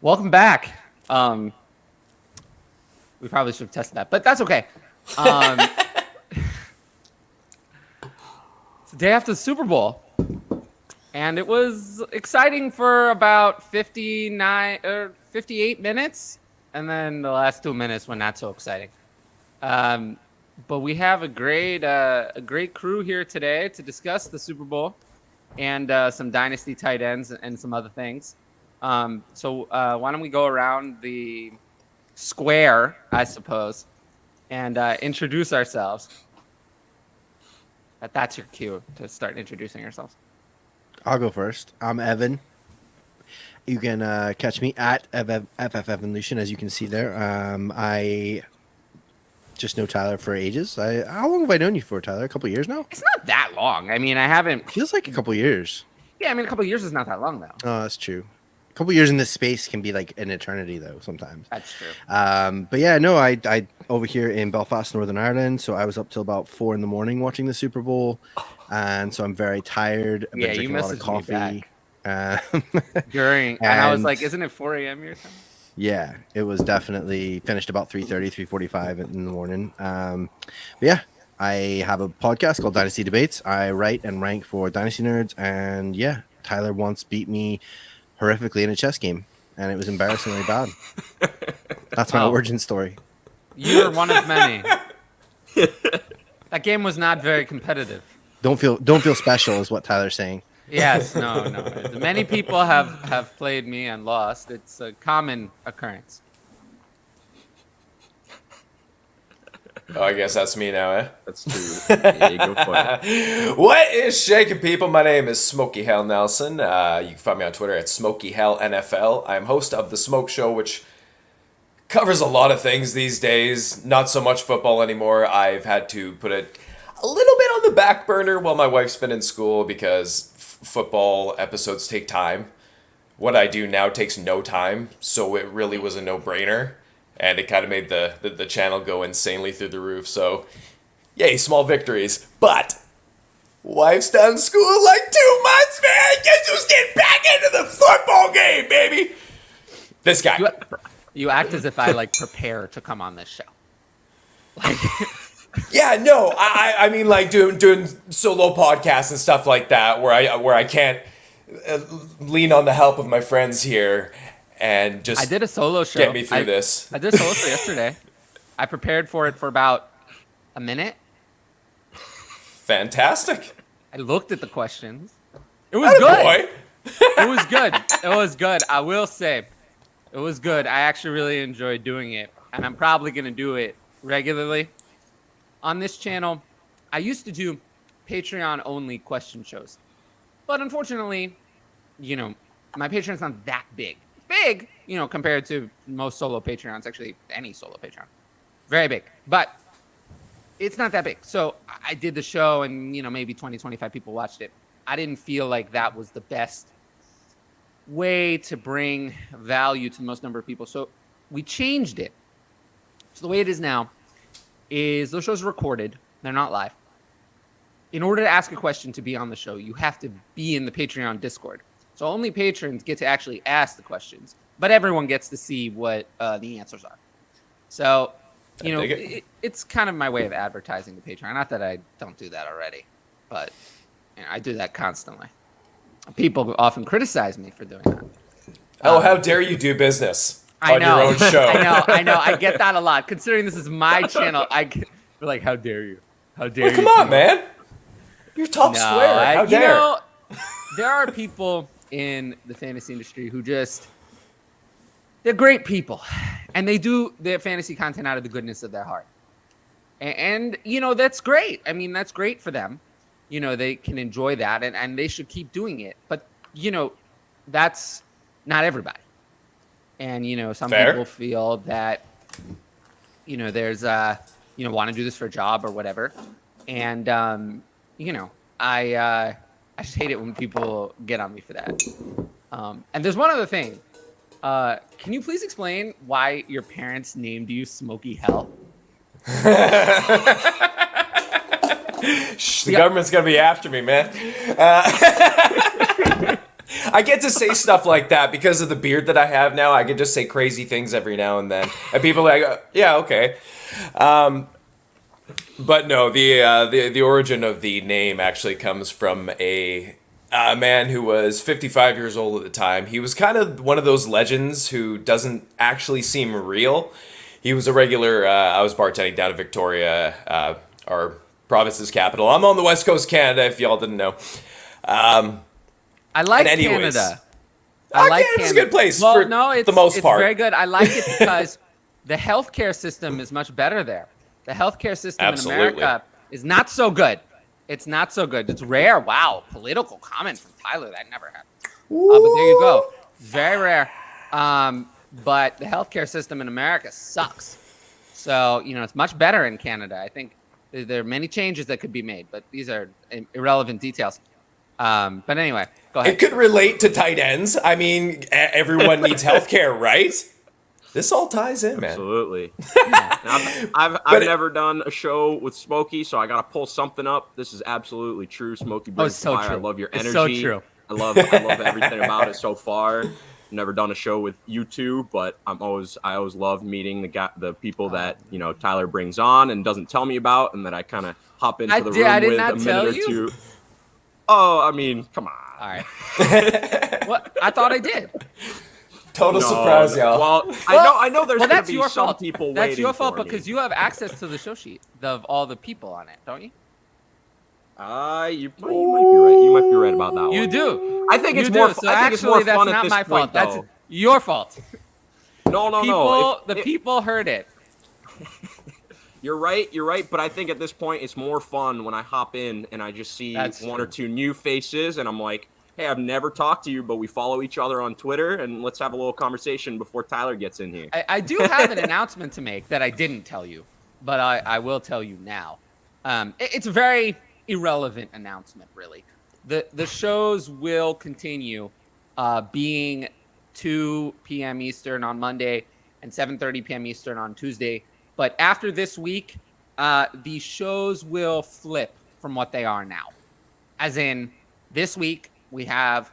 Welcome back. We probably should have tested that, but that's okay. It's the day after the Super Bowl, and it was exciting for about 59 or 58 minutes, and then the last 2 minutes were not so exciting. But we have a great crew here today to discuss the Super Bowl and some Dynasty tight ends and some other things. So why don't we go around the square, I suppose, and introduce ourselves. That's your cue to start introducing yourselves. I'll go first. I'm Evan. You can catch me at FF Evolution, as you can see there. I just know Tyler for ages. How long have I known you for, Tyler? A couple of years now? It's not that long. I mean, I haven't. Feels like a couple of years. Yeah, I mean, a couple of years is not that long, though. Oh, that's true. A couple of years in this space can be like an eternity, though, sometimes. That's true. But yeah, no, I over here in Belfast, Northern Ireland, so I was up till about 4 a.m. watching the Super Bowl, and so I'm very tired. I've been drinking a lot of coffee. And I was like, isn't it 4 a.m. your time? Yeah, it was definitely finished about 3:30, 3:45 in the morning. But yeah, I have a podcast called Dynasty Debates. I write and rank for Dynasty Nerds, and yeah, Tyler once beat me horrifically in a chess game, and it was embarrassingly bad. That's my origin story. You're one of many. That game was not very competitive. Don't feel special is what Tyler's saying. Yes, no. Many people have played me and lost. It's a common occurrence. Oh, I guess that's me now, eh? That's true. Yeah, go for it. What is shaking, people? My name is Smokey Hell Nelson. You can find me on Twitter at Smokey Hell NFL. I'm host of The Smoke Show, which covers a lot of things these days. Not so much football anymore. I've had to put it a little bit on the back burner while my wife's been in school because football episodes take time. What I do now takes no time, so it really was a no-brainer. And it kind of made the channel go insanely through the roof. So, yay, small victories. But wife's done school like 2 months, man. Just get back into the football game, baby. This guy. You act as if I prepare to come on this show. Yeah, no. I mean, like doing solo podcasts and stuff like that, where I can't lean on the help of my friends here. And just I did a solo show. Get me through this. I did a solo show yesterday. I prepared for it for about a minute. Fantastic. I looked at the questions. It was good. Boy. It was good. It was good. I will say, it was good. I actually really enjoyed doing it, and I'm probably going to do it regularly on this channel. I used to do Patreon-only question shows, but unfortunately, my Patreon's not that big. Big, compared to most solo Patreons, actually any solo Patreon. Very big, but it's not that big. So I did the show and, maybe 20, 25 people watched it. I didn't feel like that was the best way to bring value to the most number of people. So we changed it. So the way it is now is those shows are recorded. They're not live. In order to ask a question to be on the show, you have to be in the Patreon Discord. So only patrons get to actually ask the questions, but everyone gets to see what the answers are. So, it's kind of my way of advertising the Patreon. Not that I don't do that already, but I do that constantly. People often criticize me for doing that. Oh, how dare you do business on your own show? I know. I get that a lot. Considering this is my channel, feel like, how dare you? How dare you? Come on, man. You're top square. How dare? There are people in the fantasy industry who they're great people, and they do their fantasy content out of the goodness of their heart. And that's great. I mean, that's great for them. They can enjoy that, and they should keep doing it. But, that's not everybody. And, some people feel that, there's, want to do this for a job or whatever. And, I just hate it when people get on me for that. And there's one other thing. Can you please explain why your parents named you Smokey Hell? The government's going to be after me, man. I get to say stuff like that because of the beard that I have now. I can just say crazy things every now and then, and people are like, yeah, okay. But no, the origin of the name actually comes from a man who was 55 years old at the time. He was kind of one of those legends who doesn't actually seem real. He was a regular. I was bartending down in Victoria, our province's capital. I'm on the west coast of Canada, if y'all didn't know. I like and anyways, Canada. I like Canada's Canada. a good place Well, for no, the most part. It's very good. I like it because the healthcare system is much better there. The healthcare system Absolutely. in America is not so good. It's not so good. It's rare. Wow, political comment from Tyler. That never happened. But there you go. Very rare. But the healthcare system in America sucks. So, it's much better in Canada. I think there are many changes that could be made, but these are irrelevant details. But anyway, go ahead. It could relate to tight ends. I mean, everyone needs healthcare, right? This all ties in, man. Absolutely. I've never done a show with Smokey, so I got to pull something up. This is absolutely true. Smokey brings so fire. true. I love your energy. It's so true. I love everything about it so far. Never done a show with you two, but I always love meeting the people that Tyler brings on and doesn't tell me about, and that I kind of hop into the room with a minute or two. Oh, I mean, come on. All right. What? I thought I did. Total surprise, y'all. Well, I know there's going to be some fault. people waiting. That's your fault for because me. you have access to the show sheet of all the people on it, don't you? You might be right. You might be right about that one. You do. I think it's You more. do. So I think it's more that's fun not at this my fault. point, That's though. your fault. No. People heard it. You're right. But I think at this point it's more fun when I hop in and I just see one or two new faces, and I'm like, hey, I've never talked to you, but we follow each other on Twitter, and let's have a little conversation before Tyler gets in here. I do have an announcement to make that I didn't tell you, but I will tell you now. It's a very irrelevant announcement, really. The shows will continue being 2 p.m. Eastern on Monday and 7:30 p.m. Eastern on Tuesday. But after this week, the shows will flip from what they are now. As in, this week, we have,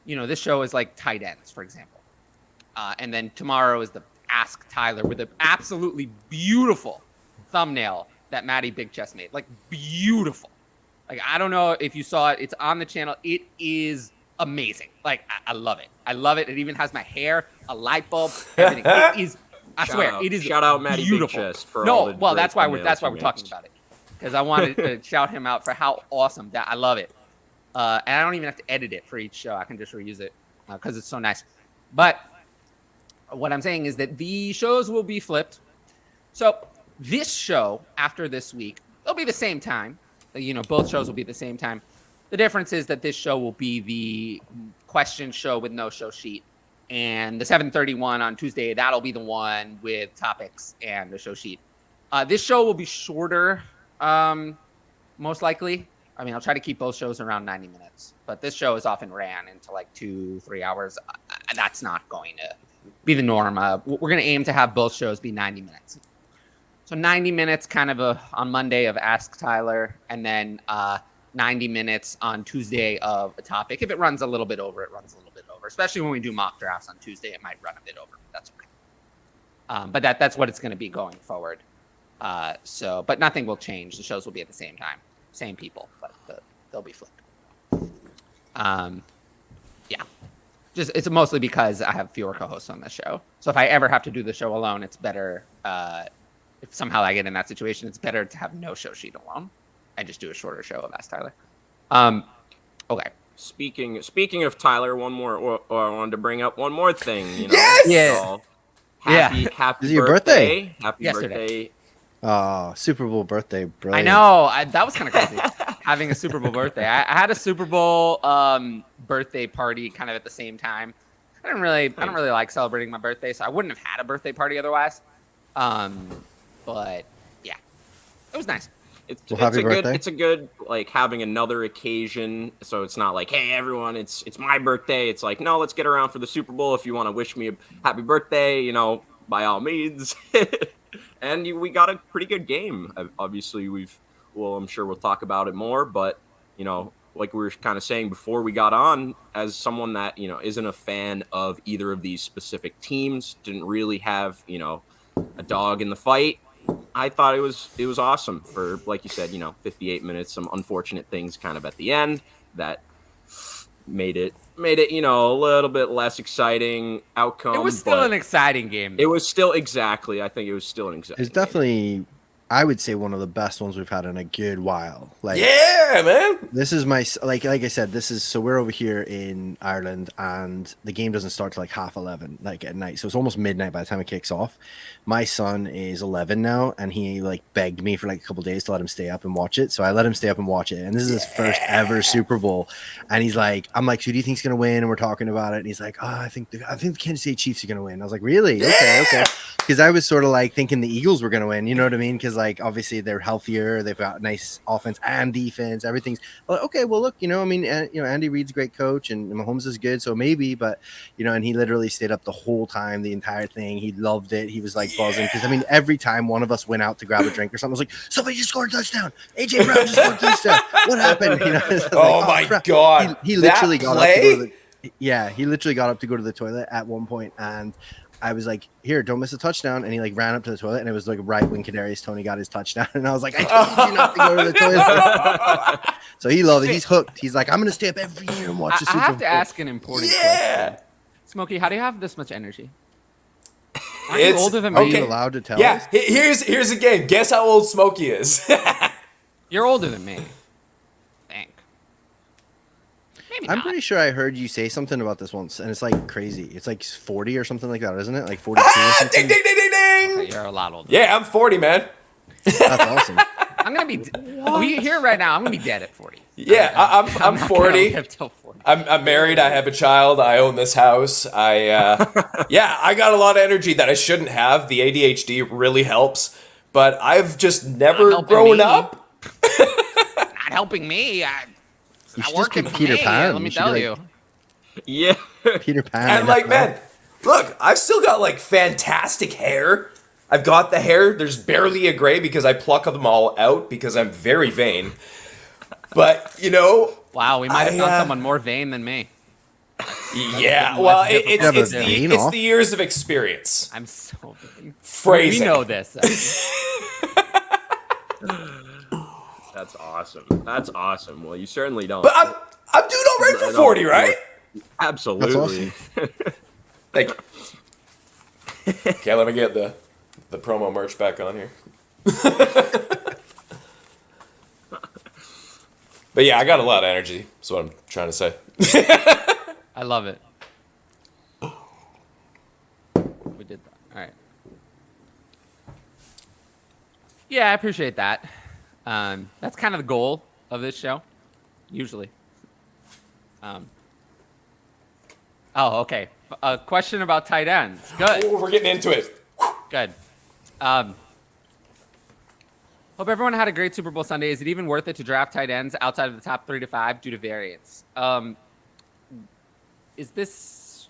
this show is like tight ends, for example. And then tomorrow is the Ask Tyler with an absolutely beautiful thumbnail that Maddie Big Chest made. Like, beautiful. Like, I don't know if you saw it. It's on the channel. It is amazing. Like, I love it. I love it. It even has my hair, a light bulb, everything. It is, I swear, it is shout out Maddie beautiful. Big Chest for all the well, great that's why we're thumbnails talking about it. Because I wanted to shout him out for how awesome that I love it. And I don't even have to edit it for each show. I can just reuse it because it's so nice. But what I'm saying is that the shows will be flipped. So this show, after this week, it'll be the same time. Both shows will be the same time. The difference is that this show will be the question show with no show sheet. And the 7:31 on Tuesday, that'll be the one with topics and the show sheet. This show will be shorter, most likely. I mean, I'll try to keep both shows around 90 minutes. But this show is often ran into like 2-3 hours. That's not going to be the norm. We're going to aim to have both shows be 90 minutes. So 90 minutes kind of on Monday of Ask Tyler, and then 90 minutes on Tuesday of a topic. If it runs a little bit over, it runs a little bit over. Especially when we do mock drafts on Tuesday, it might run a bit over, but that's okay. But that's what it's going to be going forward. But nothing will change. The shows will be at the same time. Same people, but they'll be flipped. Yeah. It's mostly because I have fewer co-hosts on the show. So if I ever have to do the show alone, it's better. If somehow I get in that situation, it's better to have no show sheet alone and just do a shorter show of Ask Tyler. Okay. Speaking of Tyler, one more. Or I wanted to bring up one more thing. Yes! Yeah. Happy Is it your birthday? Happy Yesterday. Oh, Super Bowl birthday, brilliant. I know. That was kind of crazy. Having a Super Bowl birthday. I had a Super Bowl birthday party kind of at the same time. I don't really like celebrating my birthday, so I wouldn't have had a birthday party otherwise. But yeah, it was nice. It's a good like having another occasion. So it's not like, hey everyone, it's my birthday. It's like, no, let's get around for the Super Bowl. If you want to wish me a happy birthday, by all means. And we got a pretty good game. Obviously, I'm sure we'll talk about it more, but like we were kind of saying before we got on, as someone that, isn't a fan of either of these specific teams, didn't really have, a dog in the fight. I thought it was awesome for, like you said, 58 minutes, some unfortunate things kind of at the end that made it, a little bit less exciting outcome. It was still an exciting game, though. It was still, exactly. I think it was still an exciting It's definitely, I would say, one of the best ones we've had in a good while. Like, Yeah, man. this is my, like I said, so we're over here in Ireland, and the game doesn't start till like 11:30, like at night. So it's almost midnight by the time it kicks off. My son is 11 now, and he like begged me for like a couple days to let him stay up and watch it. So I let him stay up and watch it. And this is his first ever Super Bowl. And he's like, I'm like, who do you think's gonna win? And we're talking about it. And he's like, oh, I think the Kansas City Chiefs are gonna win. I was like, really? Okay. Because I was sort of like thinking the Eagles were gonna win. You know what I mean? Because like obviously they're healthier, they've got nice offense and defense. Everything's okay. Well, look, I mean, Andy Reid's a great coach, and Mahomes is good, so maybe. But and he literally stayed up the whole time, the entire thing. He loved it. He was like buzzing because I mean, every time one of us went out to grab a drink or something, was like, somebody just scored a touchdown. AJ Brown just scored a touchdown. What happened? Oh my God! He literally got up to play? go to the, he literally got up to go to the toilet at one point, and I was like, here, don't miss a touchdown. And he like ran up to the toilet, and it was like right when Kadarius Toney got his touchdown. And I was like, I told you not to go to the toilet. So he loved it. He's hooked. He's like, I'm going to stay up every year and watch the Super Bowl. I have to ask an important question. Smokey, how do you have this much energy? Are you older than Are me? you allowed to tell Yeah, us? here's a game. Guess how old Smokey is. You're older than me. I think. Maybe I'm not. pretty sure I heard you say something about this once, and it's like crazy. It's like 40 or something like that, isn't it? Like 42 or Ding, something. ding, ding, ding, ding. Okay, you're a lot older. Yeah, I'm 40, man. That's awesome. I'm gonna be. We here right now. I'm gonna be dead at 40. Yeah, I'm not gonna 40. live till 40. I'm married. I have a child. I own this house. I got a lot of energy that I shouldn't have. The ADHD really helps, but I've just never helping grown me. up. Not helping me. You Not should just working be for Peter me. Pan. Let me You should tell be you. like Yeah. Peter Pan. And like, man, look, I've still got like fantastic hair. I've got the hair. There's barely a gray because I pluck them all out because I'm very vain. But Wow, we might have I, found someone more vain than me. yeah. Well, That's difficult it's to do. the Vain it's off. the years of experience. I'm so vain. Phrasing. We know this. That's awesome. That's awesome. Well, you certainly don't. But I'm doing all right for 40, right? Absolutely. Thank you. Okay, let me get the promo merch back on here. But yeah, I got a lot of energy. That's what I'm trying to say. I love it. We did that. All right. Yeah, I appreciate that. That's kind of the goal of this show, usually. Oh, okay. A question about tight ends. Good. Oh, we're getting into it. Good. Hope everyone had a great Super Bowl Sunday. Is it even worth it to draft tight ends outside of the top 3 to 5 due to variance? Is this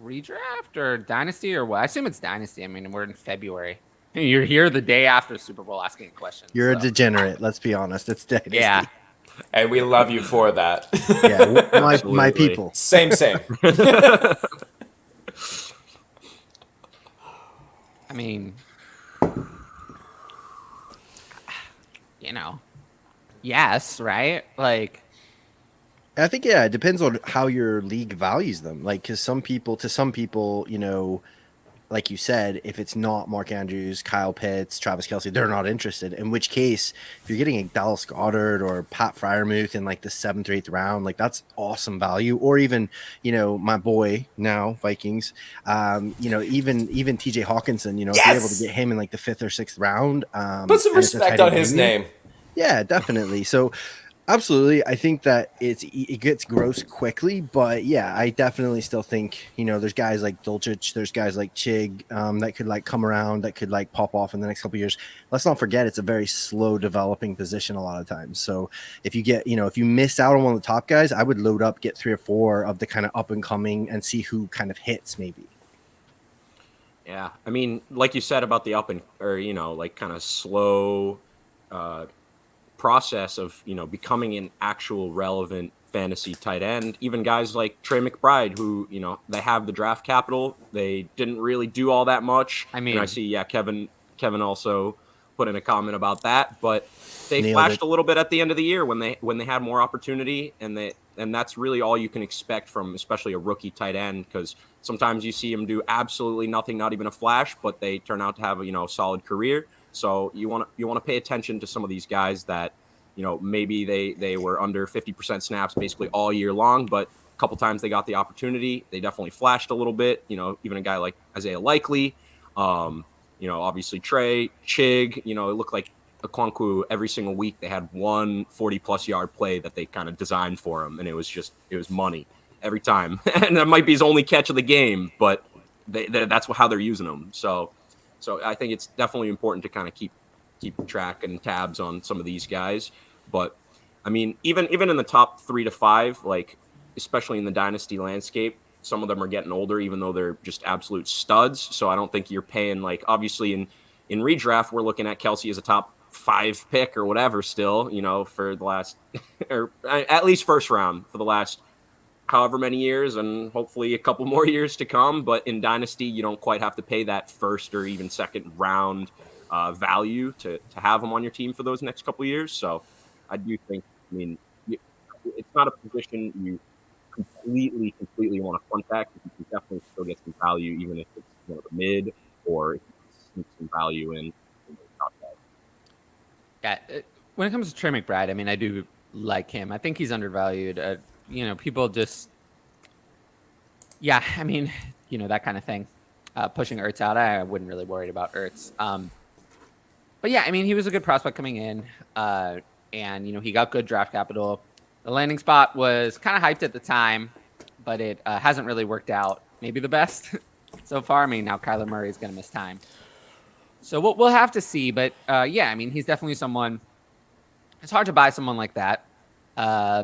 redraft or Dynasty or what? I assume it's Dynasty. I mean, we're in February. You're here the day after Super Bowl asking a question. You're so. a degenerate. Let's be honest. It's Dynasty. Yeah. And we love you for that. Yeah. My Absolutely. people. Same. I mean, yes, right? Like, I think it depends on how your league values them. Like, because some people, like you said, if it's not Mark Andrews, Kyle Pitts, Travis Kelce, they're not interested. In which case, if you're getting a Dallas Goedert or Pat Freiermuth in like the 7th or 8th round, like that's awesome value. Or even, my boy now Vikings, even TJ Hawkinson, if you're able to get him in like the 5th or 6th round, Put some and it's a respect tight on end his premium. name. Yeah, definitely. So, absolutely, I think that it gets gross quickly, but yeah, I definitely still think there's guys like Dulcich, there's guys like Chig that could like come around, that could like pop off in the next couple of years. Let's not forget it's a very slow developing position a lot of times. So if you get if you miss out on one of the top guys, I would load up, get 3 or 4 of the kind of up and coming, and see who kind of hits maybe. Yeah, I mean, like you said about the kind of slow process of, becoming an actual relevant fantasy tight end. Even guys like Trey McBride, who, they have the draft capital. They didn't really do all that much. I mean, I see, Kevin also put in a comment about that, but they Nailed flashed it. a little bit at the end of the year when they had more opportunity, and that's really all you can expect from especially a rookie tight end, because sometimes you see them do absolutely nothing, not even a flash, but they turn out to have a solid career. So you want to pay attention to some of these guys that maybe they were under 50% snaps basically all year long, but a couple times they got the opportunity, they definitely flashed a little bit. Even a guy like Isaiah Likely, obviously Trey Chig, it looked like Okonkwo every single week they had one 40+ yard play that they kind of designed for him, and it was money every time. And that might be his only catch of the game, but that's how they're using him. So I think it's definitely important to kind of keep track and tabs on some of these guys. But I mean, even in the top 3 to 5, like especially in the dynasty landscape, some of them are getting older, even though they're just absolute studs. So I don't think you're paying, like, obviously in redraft, we're looking at Kelsey as a top 5 pick or whatever still, for the last, or at least first round for the last however many years, and hopefully a couple more years to come. But in Dynasty, you don't quite have to pay that first or even second round value to have him on your team for those next couple of years. So I do think, it's not a position you completely want to contact. You can definitely still get some value, even if it's the mid, or some value in the top guys. Yeah, when it comes to Trey McBride, I mean, I do like him. I think he's undervalued. People just, that kind of thing. Pushing Ertz out, I wouldn't really worry about Ertz. But yeah, I mean, he was a good prospect coming in, and he got good draft capital. The landing spot was kind of hyped at the time, but it hasn't really worked out. Maybe the best so far. I mean, now Kyler Murray is going to miss time. So we'll have to see. But he's definitely someone. It's hard to buy someone like that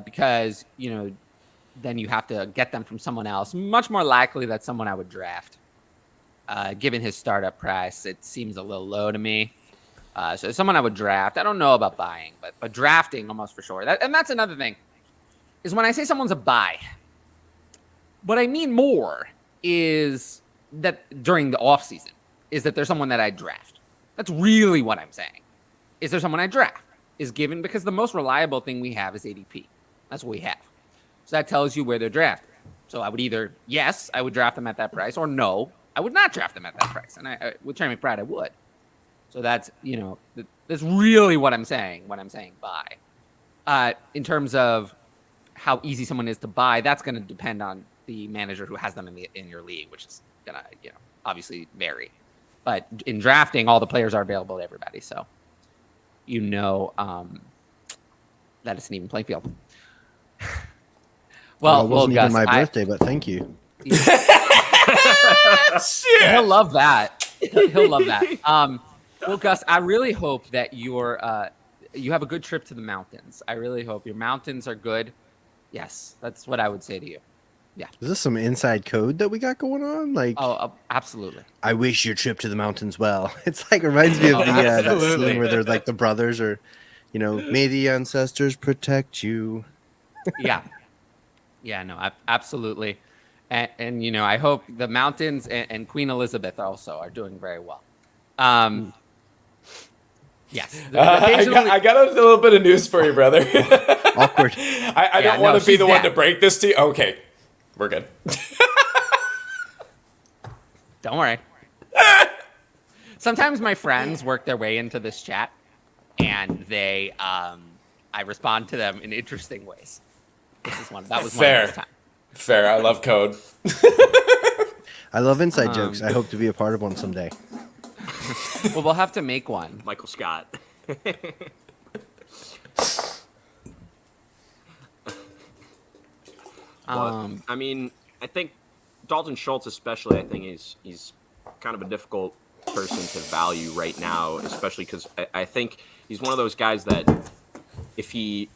because, then you have to get them from someone else. Much more likely that's someone I would draft. Given his startup price, it seems a little low to me. So someone I would draft. I don't know about buying, but drafting almost for sure. And that's another thing. Is when I say someone's a buy, what I mean more is that during the offseason is that there's someone that I draft. That's really what I'm saying. Is there someone I draft? Is given because the most reliable thing we have is ADP. That's what we have. So that tells you where they're drafted. So I would either, yes, I would draft them at that price, or no, I would not draft them at that price. And with Trey McBride, I would. So that's, that's really what I'm saying when I'm saying buy. In terms of how easy someone is to buy, that's going to depend on the manager who has them in your league, which is going to, obviously vary. But in drafting, all the players are available to everybody. So, that it's an even playing field. Well, it wasn't even Gus, my birthday, but thank you. Shit. He'll love that. He'll love that. Well, Gus, I really hope that you have a good trip to the mountains. I really hope your mountains are good. Yes, that's what I would say to you. Yeah. Is this some inside code that we got going on? Like, absolutely. I wish your trip to the mountains well. It's like, reminds me of that scene where they're like the brothers, or, may the ancestors protect you. Yeah. Yeah, no, absolutely. And I hope the mountains and Queen Elizabeth also are doing very well. Yes. I got a little bit of news for you, brother. Awkward. I don't want to be the one to break this to you. Okay, we're good. Don't worry. Sometimes my friends work their way into this chat, and they, I respond to them in interesting ways. That was fair. One of those times. Fair. I love code. I love inside jokes. I hope to be a part of one someday. Well, we'll have to make one. Michael Scott. I mean, I think Dalton Schultz especially, I think he's kind of a difficult person to value right now, especially because I think he's one of those guys that if he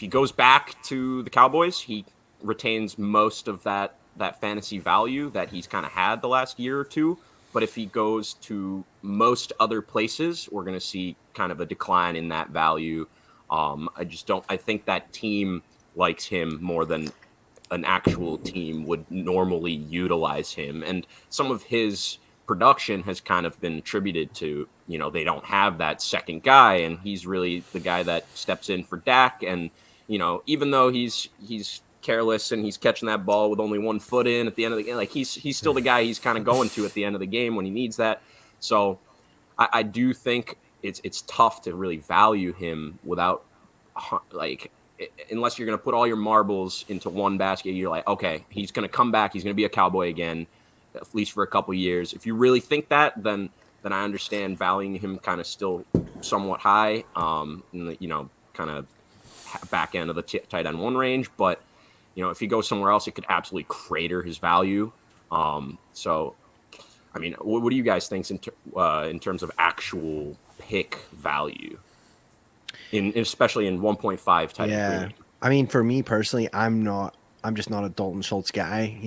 goes back to the Cowboys, he retains most of that fantasy value that he's kind of had the last year or two. But if he goes to most other places, we're going to see kind of a decline in that value. I just don't. I think that team likes him more than an actual team would normally utilize him, and some of his production has kind of been attributed to, they don't have that second guy, and he's really the guy that steps in for Dak. And even though he's careless and he's catching that ball with only 1 foot in at the end of the game, like he's still the guy he's kind of going to at the end of the game when he needs that. So I do think it's tough to really value him without, like, unless you're going to put all your marbles into one basket. You're like, okay, he's going to come back, he's going to be a Cowboy again, at least for a couple years. If you really think that, then I understand valuing him kind of still somewhat high, in the, kind of back end of the tight end 1 range. But if he goes somewhere else, it could absolutely crater his value. So, I mean, what do you guys think in terms of actual pick value, especially in 1.5 tight end? Yeah, I mean, for me personally, I'm just not a Dalton Schultz guy.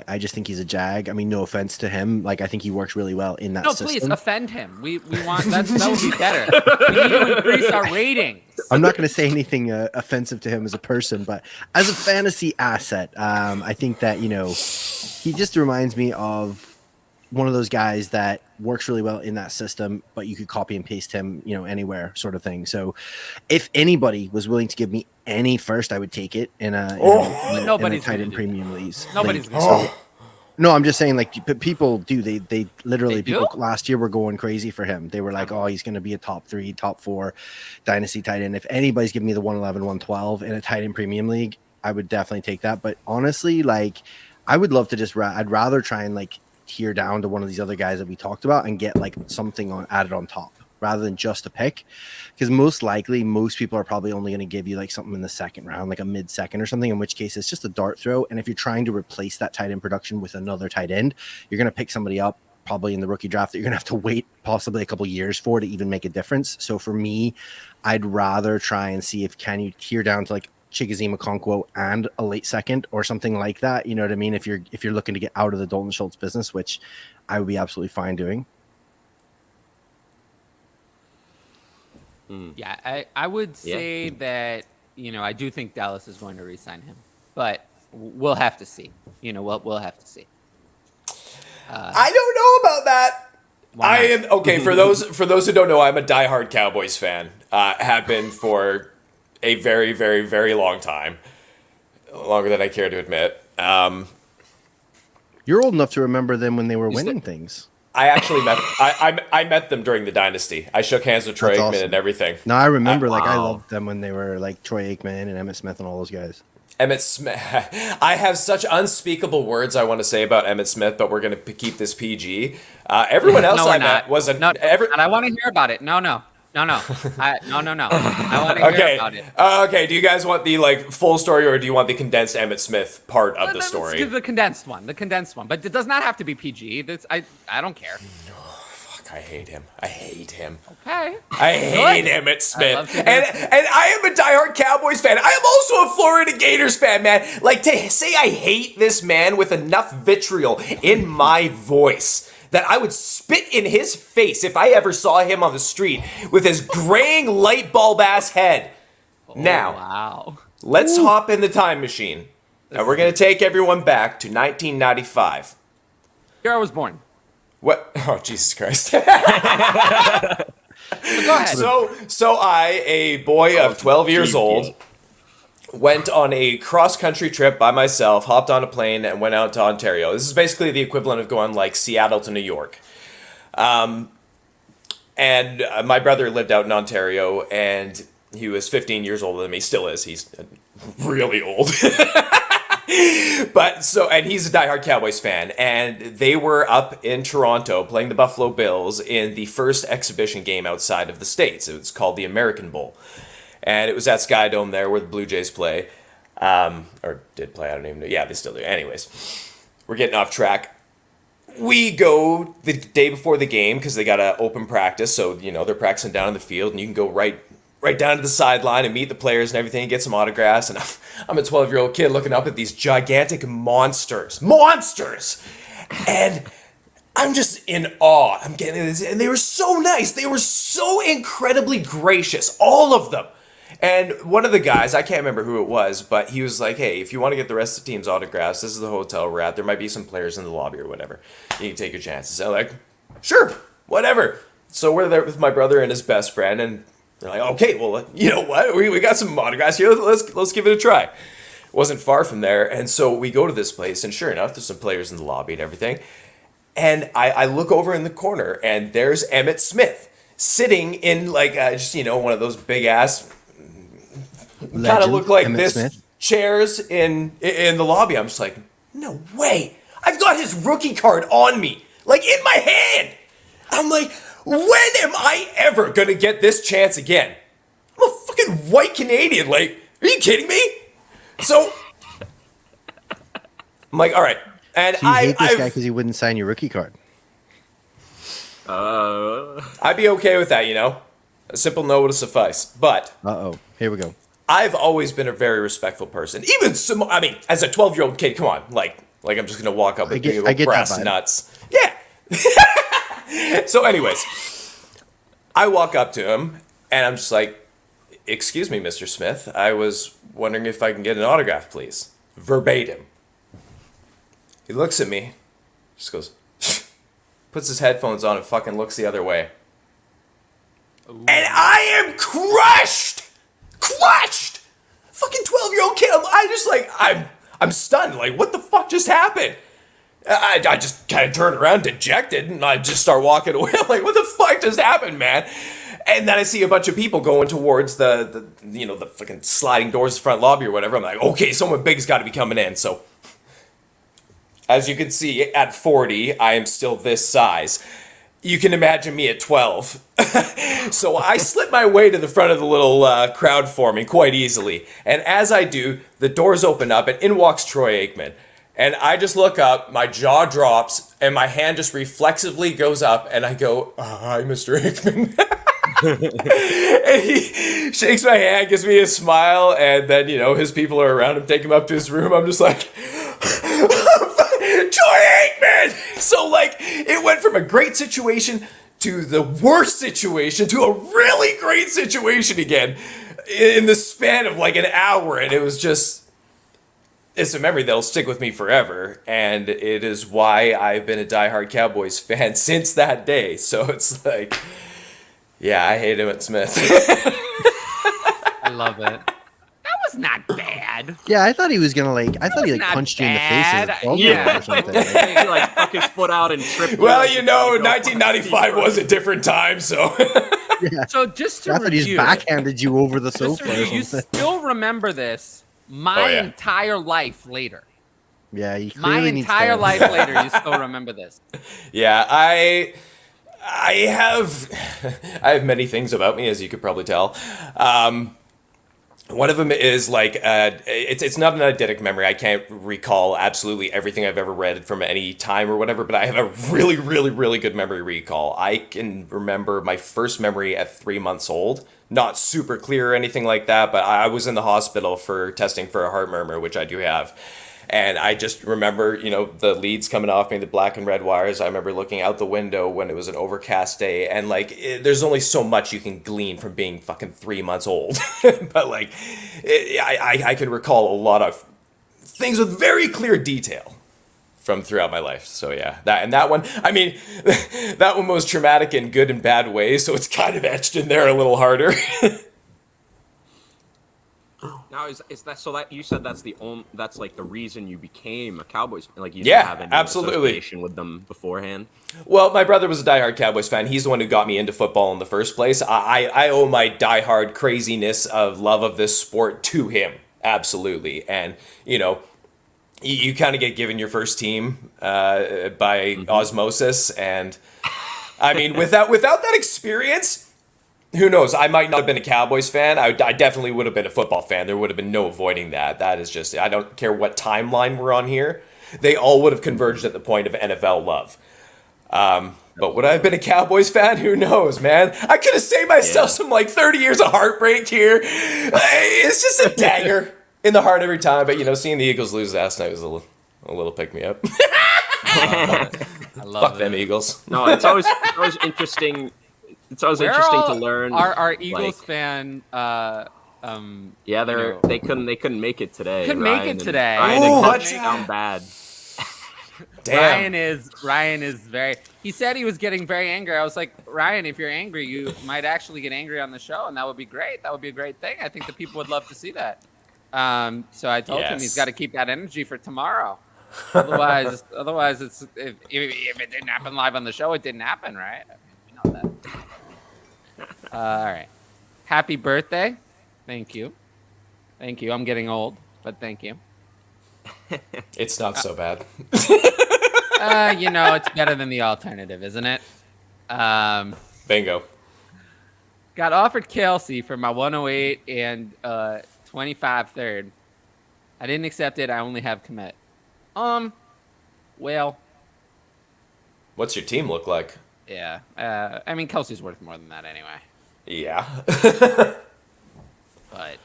I just think he's a jag. I mean, no offense to him. Like, I think he works really well in that system. No, please offend him. We want that would be better. We need to increase our ratings. I'm not going to say anything offensive to him as a person, but as a fantasy asset, I think that, he just reminds me of one of those guys that works really well in that system, but you could copy and paste him, anywhere, sort of thing. So if anybody was willing to give me any first, I would take it in a tight end premium leagues. Nobody's going to. No, I'm just saying, like, people do. They literally, They people do? last year were going crazy for him. They were like, oh, he's going to be a top 3, top 4 dynasty tight end. If anybody's giving me the 111, 112 in a tight end premium league, I would definitely take that. But honestly, like, I would love to I'd rather try and, like, tier down to one of these other guys that we talked about and get, like, something added on top rather than just a pick, because most likely most people are probably only going to give you like something in the second round, like a mid-second or something, in which case it's just a dart throw. And if you're trying to replace that tight end production with another tight end, you're going to pick somebody up probably in the rookie draft that you're going to have to wait possibly a couple years for to even make a difference. So for me, I'd rather try and see can you tier down to like Chigoziem Okonkwo and a late second or something like that. You know what I mean? If you're looking to get out of the Dalton Schultz business, which I would be absolutely fine doing. Yeah, I would say that, I do think Dallas is going to re-sign him, but we'll have to see. We'll have to see. I don't know about that. I am okay. For those who don't know, I'm a diehard Cowboys fan. Have been for a very, very, very long time, longer than I care to admit. You're old enough to remember them when they were winning things. I actually met I met them during the Dynasty. I shook hands with Troy Aikman awesome. and everything. No, I remember. Wow. I loved them when they were like Troy Aikman and Emmitt Smith and all those guys. Emmitt Smith. I have such unspeakable words I want to say about Emmitt Smith, but we're going to keep this PG. Everyone else I met was and I want to hear about it. No. No. I want to hear about it. Okay. Do you guys want the full story, or do you want the condensed Emmitt Smith part of the story? Let's give the condensed one. But it does not have to be PG. I don't care. I hate him. Okay. I hate Emmitt Smith. And I am a diehard Cowboys fan. I am also a Florida Gators fan, man. Like, to say I hate this man with enough vitriol in my voice that I would spit in his face if I ever saw him on the street with his graying light bulb ass head. Now, wow. Let's hop in the time machine. And we're going to take everyone back to 1995. Here I was born. What? Oh, Jesus Christ. So go ahead. So I, a boy of 12 years old, went on a cross-country trip by myself, hopped on a plane, and went out to Ontario. This is basically the equivalent of going like Seattle to New York. And my brother lived out in Ontario, and he was 15 years older than me. Still is. He's really old. And he's a diehard Cowboys fan, and they were up in Toronto playing the Buffalo Bills in the first exhibition game outside of the States. It was called the American Bowl, and it was at Sky Dome there where the Blue Jays play, or did play, I don't even know. Yeah, they still do. Anyways, we're getting off track. We go the day before the game because they got an open practice, so they're practicing down in the field, and you can go right down to the sideline and meet the players and everything and get some autographs. And I'm a 12-year-old kid looking up at these gigantic monsters. And I'm just in awe. I'm getting this. And they were so nice. They were so incredibly gracious. All of them. And one of the guys, I can't remember who it was, but he was like, hey, if you want to get the rest of the team's autographs, this is the hotel we're at. There might be some players in the lobby or whatever. You can take your chances. I'm like, sure, whatever. So we're there with my brother and his best friend, and they're like, okay, well, you know what? We got some autographs here. Let's give it a try. It wasn't far from there. And so we go to this place, and sure enough, there's some players in the lobby and everything. And I look over in the corner, and there's Emmitt Smith sitting in like just, you know, one of those big ass, kind of look like Emmitt this Smith. chairs in the lobby. I'm just like, no way. I've got his rookie card on me, like in my hand. I'm like, when am I ever gonna get this chance again? I'm a fucking white Canadian. Like, are you kidding me? So I'm like, all right. And So you hate this guy I've, because he wouldn't sign your rookie card. I'd be okay with that, you know. A simple no would suffice. But Uh-oh. Here we go. I've always been a very respectful person. Even some, I mean, as a 12-year-old kid, come on, like I'm just gonna walk up and get- give I you get that brass vibe. nuts. Yeah. So, anyways, I walk up to him and I'm just like, "Excuse me, Mr. Smith. I was wondering if I can get an autograph, please." Verbatim. He looks at me, just goes, puts his headphones on and fucking looks the other way. And I am crushed! Crushed! Fucking 12-year-old kid. I'm stunned. Like, what the fuck just happened? I just kind of turned around dejected and I just start walking away. I'm like, what the fuck just happened, man? And then I see a bunch of people going towards the you know, the fucking sliding doors, the front lobby or whatever. I'm like, okay, someone big's got to be coming in. So, as you can see, at 40, I am still this size. You can imagine me at 12. So I slip my way to the front of the little crowd forming quite easily. And as I do, the doors open up and in walks Troy Aikman. And I just look up, my jaw drops, and my hand just reflexively goes up, and I go, hi, Mr. Aikman. And he shakes my hand, gives me a smile, and then, you know, his people are around him, take him up to his room. I'm just like, Troy Aikman! So, like, it went from a great situation to the worst situation to a really great situation again in the span of like an hour. And it was just, it's a memory that'll stick with me forever. And it is why I've been a diehard Cowboys fan since that day. So it's like, yeah, I hate Emmitt Smith. I love it. That was not bad. Yeah, I thought he was gonna I thought he was not punched you in the face bad. with a 12 Yeah. or something. Like, He like stuck his foot out and tripped. Well, you know, 1995 was a different time, so. yeah. So just to I thought he just review, backhanded you over the just sofa to or review, you something. still remember this my Oh, yeah. entire life later. Yeah, he My clearly needs entire therapy. life later, you still remember this. Yeah, I have many things about me, as you could probably tell. One of them is like it's not an eidetic memory. I can't recall absolutely everything I've ever read from any time or whatever, but I have a really, really, really good memory recall. I can remember my first memory at 3 months old. Not super clear or anything like that, but I was in the hospital for testing for a heart murmur, which I do have. And I just remember, you know, the leads coming off me, the black and red wires. I remember looking out the window when it was an overcast day. And, like, there's only so much you can glean from being fucking 3 months old. But, like, I can recall a lot of things with very clear detail from throughout my life. So, yeah, that one, I mean, that one was traumatic in good and bad ways. So it's kind of etched in there a little harder. Now is that so that you said that's like the reason you became a Cowboys fan? Like you Yeah, didn't have any absolutely. association with them beforehand? Well, my brother was a diehard Cowboys fan. He's the one who got me into football in the first place. I owe my diehard craziness of love of this sport to him. Absolutely. And, you know, you kind of get given your first team by osmosis. And, I mean, without that experience, who knows? I might not have been a Cowboys fan. I definitely would have been a football fan. There would have been no avoiding that. That is just, I don't care what timeline we're on here. They all would have converged at the point of NFL love. But would I have been a Cowboys fan? Who knows, man? I could have saved myself some like 30 years of heartbreak here. It's just a dagger in the heart every time. But, you know, seeing the Eagles lose last night was a little pick-me-up. I love Fuck them Eagles. No, it's always interesting. It's always interesting to learn. Our Eagles like, fan Yeah, you know, they couldn't make it today. Couldn't make it today. Ryan Ooh, and what's Coach down bad. Damn. Ryan is very. He said he was getting very angry. I was like, Ryan, if you're angry, you might actually get angry on the show, and that would be great. That would be a great thing. I think the people would love to see that. So I told him he's got to keep that energy for tomorrow. Otherwise, it's if it didn't happen live on the show, it didn't happen, right? I mean, we know that. All right. Happy birthday. Thank you. Thank you. I'm getting old, but thank you. It's not so bad. It's better than the alternative, isn't it? Bingo. Got offered Kelsey for my 108 and 25 third. I didn't accept it. I only have commit. Well. What's your team look like? Yeah. I mean, Kelsey's worth more than that anyway. Yeah. But.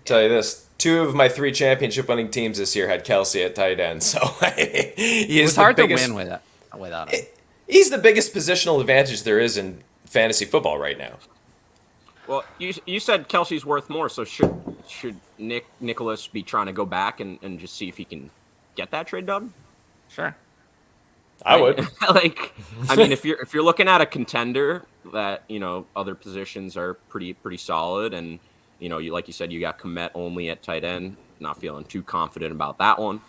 Tell you this, 2 of my 3 championship-winning teams this year had Kelsey at tight end, so he is It's hard the biggest, to win without him. He's the biggest positional advantage there is in fantasy football right now. Well, you said Kelsey's worth more, so should Nicholas be trying to go back and just see if he can get that trade done? Sure. I would. If you're looking at a contender that other positions are pretty solid, and like you said, you got Komet only at tight end. Not feeling too confident about that one.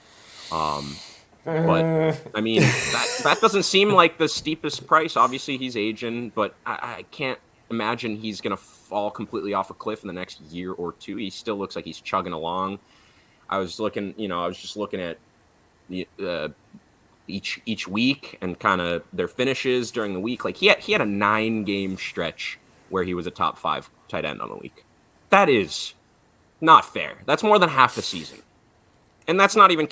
But I mean, that doesn't seem like the steepest price. Obviously, he's aging, but I can't imagine he's gonna fall completely off a cliff in the next year or two. He still looks like he's chugging along. I was just looking at the each week and kind of their finishes during the week. Like he had a 9-game stretch where he was a top 5 tight end on the week. That is not fair. That's more than half the season. And that's not even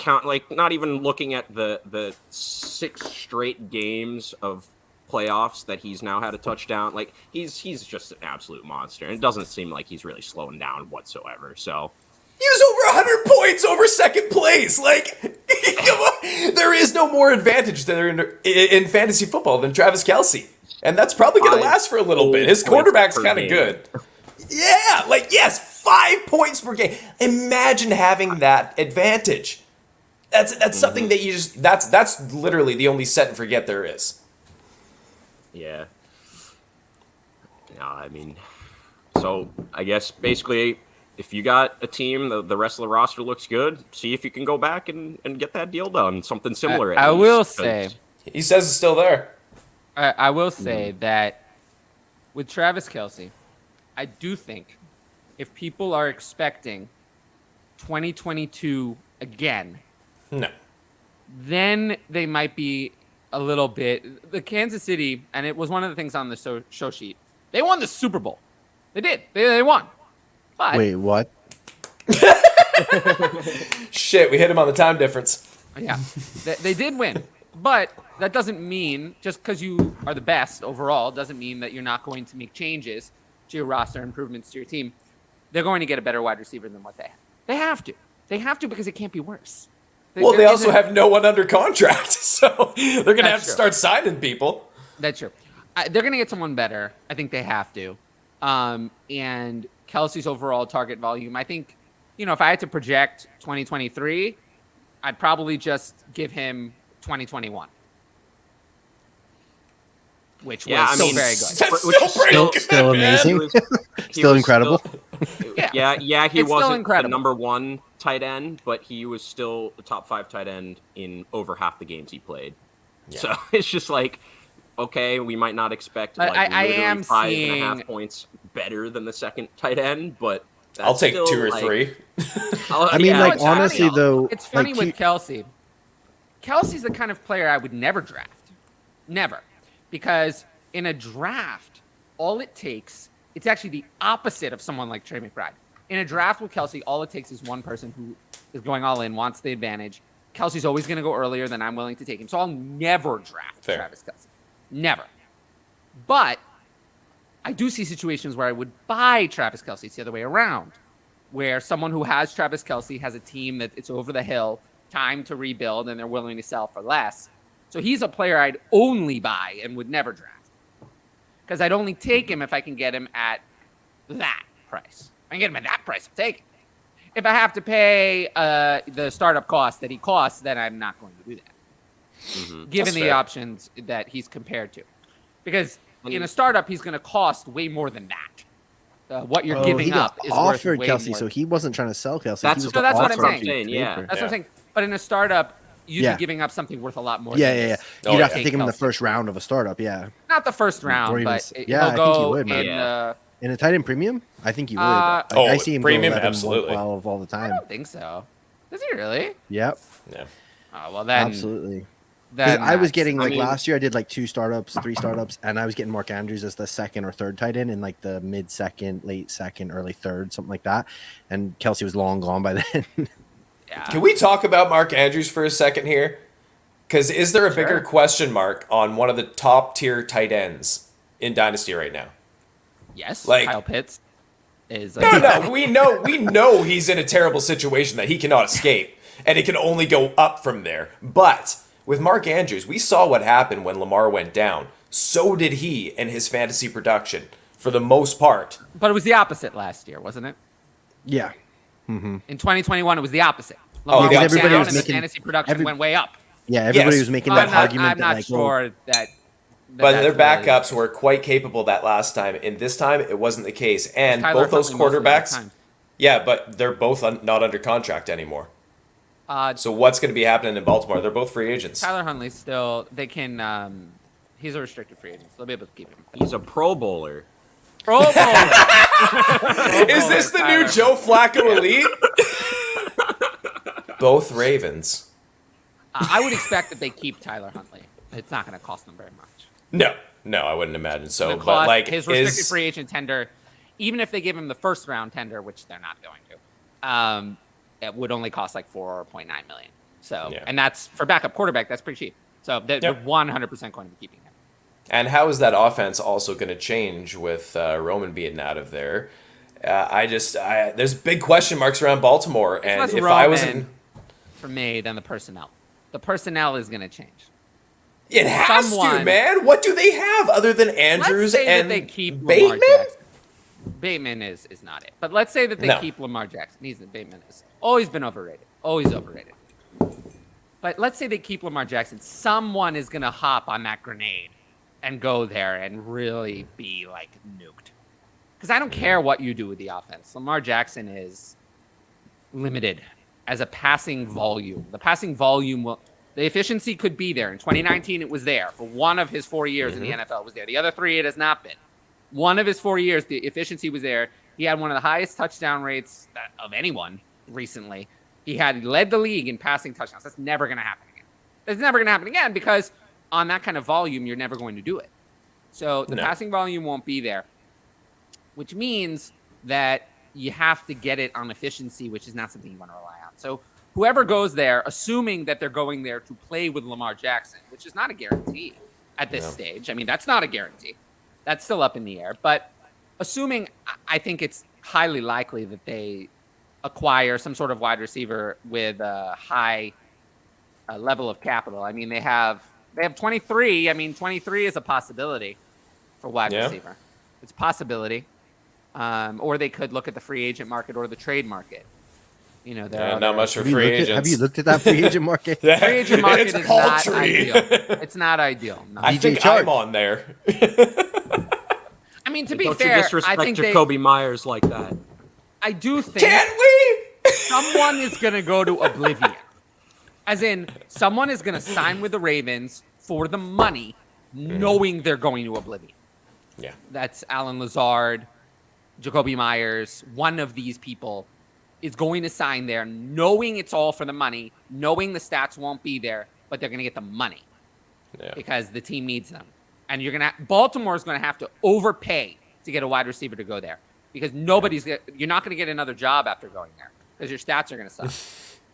not even looking at the 6 straight games of playoffs that he's now had a touchdown. Like he's just an absolute monster. And it doesn't seem like he's really slowing down whatsoever. So He was over 100 points over second place. Like, come on. There is no more advantage in fantasy football than Travis Kelce. And that's probably going to last for a little bit. His quarterback's kind of good. Yeah, 5 points per game. Imagine having that advantage. That's something that you just that's literally the only set and forget there is. Yeah. No, I mean, so I guess basically if you got a team, the rest of the roster looks good, see if you can go back and get that deal done. Something similar. I will say. He says it's still there. I will say that with Travis Kelce, I do think if people are expecting 2022 again, no, then they might be a little bit. The Kansas City, and it was one of the things on the show sheet, they won the Super Bowl. They did. They won. But, Wait, what? Shit, we hit him on the time difference. Yeah, they did win. But that doesn't mean, just because you are the best overall, doesn't mean that you're not going to make changes to your roster, improvements to your team. They're going to get a better wide receiver than what they have. They have to. They have to because it can't be worse. They also have no one under contract, so they're going to have to start signing people. That's true. They're going to get someone better. I think they have to. And Kelsey's overall target volume, I think, if I had to project 2023, I'd probably just give him 2021. Which was very good. That's still pretty good. Still amazing. Still incredible. He It's wasn't still incredible. the number 1 tight end, but he was still the top 5 tight end in over half the games he played. Yeah. So it's just like, okay, we might not expect I am 5.5 points better than the second tight end, but that's I'll take still, 2 or 3. I mean, honestly, though, it's funny with Kelsey. Kelsey's the kind of player I would never draft. Never. Because in a draft, all it takes, it's actually the opposite of someone like Trey McBride. In a draft with Kelsey, all it takes is one person who is going all in, wants the advantage. Kelsey's always going to go earlier than I'm willing to take him. So I'll never draft Travis Kelce. Never. But I do see situations where I would buy Travis Kelce. It's the other way around, where someone who has Travis Kelce has a team that it's over the hill, time to rebuild, and they're willing to sell for less. So he's a player I'd only buy and would never draft. Because I'd only take him if I can get him at that. price, I can get him at that price, I'll take it. If I have to pay the startup cost that he costs, then I'm not going to do that. Given That's the fair. options that he's compared to. Because in a startup, he's going to cost way more than that. What you're giving he got up is worth offered way Kelsey, more. so he wasn't trying to sell Kelsey. That's- he was No, that's what I'm offered saying. to Yeah. trade for. That's what I'm saying. But in a startup, you'd Yeah. be giving up something worth a lot more. Yeah, than yeah, yeah. this. Oh, You'd yeah. have to take him in the first round of a startup. Yeah, Not the first Or round, even but s- yeah, I he'll think he go would, man. in. Yeah. in a tight end premium, I think you would. Oh, I see him premium, go 11, absolutely. 112 all the I time. don't think so. Does he really? Yep, Yeah. Oh well, then. absolutely. 'Cause Then I was that's- getting I like mean- last year, I did like 2 startups, 3 startups, and I was getting Mark Andrews as the second or third tight end in like the mid second, late second, early third, something like that. And Kelsey was long gone by then. Yeah. Can we talk about Mark Andrews for a second here? Because is there a bigger Sure. question mark on one of the top tier tight ends in Dynasty right now? Yes. like- Kyle Pitts is. No, we know he's in a terrible situation that he cannot escape, and it can only go up from there. But with Mark Andrews, we saw what happened when Lamar went down. So did he in his fantasy production, for the most part. But it was the opposite last year, wasn't it? Yeah. In 2021, it was the opposite. Oh, Lamar because went everybody down was and the making- fantasy production went way up. Yeah, everybody Yes. was making that argument I'm that not like, sure that. But that's their really- backups were quite capable that last time. And this time, it wasn't the case. And Tyler both those Huntley most of the quarterbacks, time. yeah, but they're both not under contract anymore. Uh, So what's going to be happening in Baltimore? They're both free agents. Tyler Huntley still. They can. He's a restricted free agent. So they'll be able to keep him. He's a Pro Bowler. Pro Bowler. Is this the new Joe Flacco elite? Both Ravens. I would expect that they keep Tyler Huntley. It's not going to cost them very much. No, I wouldn't imagine so. The But cost- like, his restricted free agent tender, even if they give him the first round tender, which they're not going to, it would only cost like $4.9 million. So, Yeah. and that's for backup quarterback. That's pretty cheap. So they're Yep. 100% going to be keeping him. And how is that offense also going to change with Roman being out of there? There's big question marks around Baltimore, and less if I was Roman in, for me than the personnel. The personnel is going to change. it has to, someone- man. What do they have other than Let's Andrews say and that they keep Lamar Bateman? Jackson. Bateman is not it. But let's say that they No. keep Lamar Jackson. Bateman is always been overrated. Always overrated. But let's say they keep Lamar Jackson. Someone is going to hop on that grenade and go there and really be like nuked. Because I don't care what you do with the offense. Lamar Jackson is limited as a passing volume. The passing volume will. The efficiency could be there. In 2019, it was there. For one of his 4 years in the NFL, it was there. The other 3, it has not been. One of his 4 years, the efficiency was there. He had one of the highest touchdown rates of anyone recently. He led the league in passing touchdowns. That's never going to happen again. That's never going to happen again because on that kind of volume, you're never going to do it. So the No. passing volume won't be there, which means that you have to get it on efficiency, which is not something you want to rely on. So whoever goes there, assuming that they're going there to play with Lamar Jackson, which is not a guarantee at this No. stage. I mean, that's not a guarantee. That's still up in the air. But assuming, I think it's highly likely that they acquire some sort of wide receiver with a high level of capital. I mean, they have 23. I mean, 23 is a possibility for wide Yeah. receiver. It's a possibility. Or they could look at the free agent market or the trade market. You know, there are not other- much for Have you, free looked at, agents. have you looked at that free agent market? Free agent market It's is not paltry. ideal. It's not ideal. No. I DJ think Chark. I'm on there. I mean, to be Don't fair, you I disrespect think Jacoby Myers like that. I do think Can we? someone is going to go to oblivion. As in, someone is going to sign with the Ravens for the money, knowing they're going to oblivion. Yeah. That's Alan Lazard, Jacoby Myers. One of these people is going to sign there, knowing it's all for the money, knowing the stats won't be there, but they're going to get the money Yeah. because the team needs them. And Baltimore is going to have to overpay to get a wide receiver to go there because you're not going to get another job after going there because your stats are going to suck.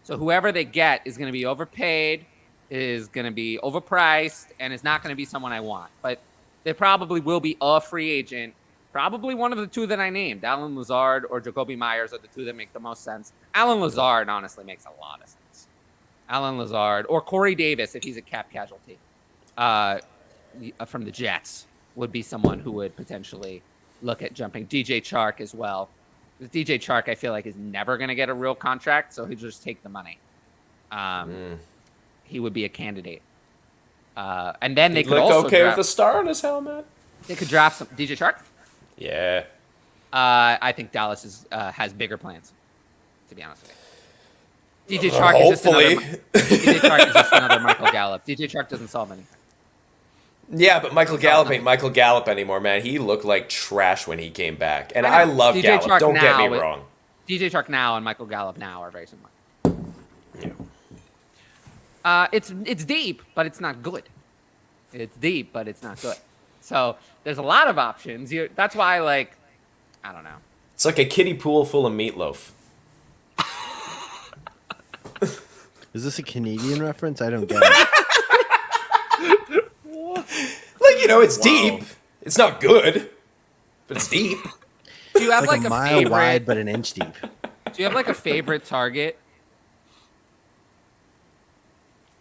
So whoever they get is going to be overpaid, is going to be overpriced, and is not going to be someone I want. But there probably will be a free agent, probably one of the two that I named, Alan Lazard or Jacoby Myers are the two that make the most sense. Alan Lazard honestly makes a lot of sense. Alan Lazard or Corey Davis if he's a cap casualty from the Jets would be someone who would potentially look at jumping. DJ Chark as well. DJ Chark, I feel like, is never going to get a real contract, so he'll just take the money. He would be a candidate. And then they He could look also okay draft, with a star on his helmet. they could draft some DJ Chark. Yeah. I think Dallas has bigger plans, to be honest with you. DJ Chark Hopefully. DJ Chark is just another Michael Gallup. DJ Chark doesn't solve anything. Yeah, but Michael Gallup ain't Michael Gallup anymore, man. He looked like trash when he came back. And I I know. love DJ Gallup. Chark Don't get me now wrong. DJ Chark now and Michael Gallup now are very similar. Yeah. It's deep, but it's not good. It's deep, but it's not good. So there's a lot of options. That's why, like, I don't know. It's like a kiddie pool full of meatloaf. Is this a Canadian reference? I don't get it. Like, it's deep. It's not good, but it's deep. Do you have Like like a a mile favorite? wide, but an inch deep. Do you have like a favorite target?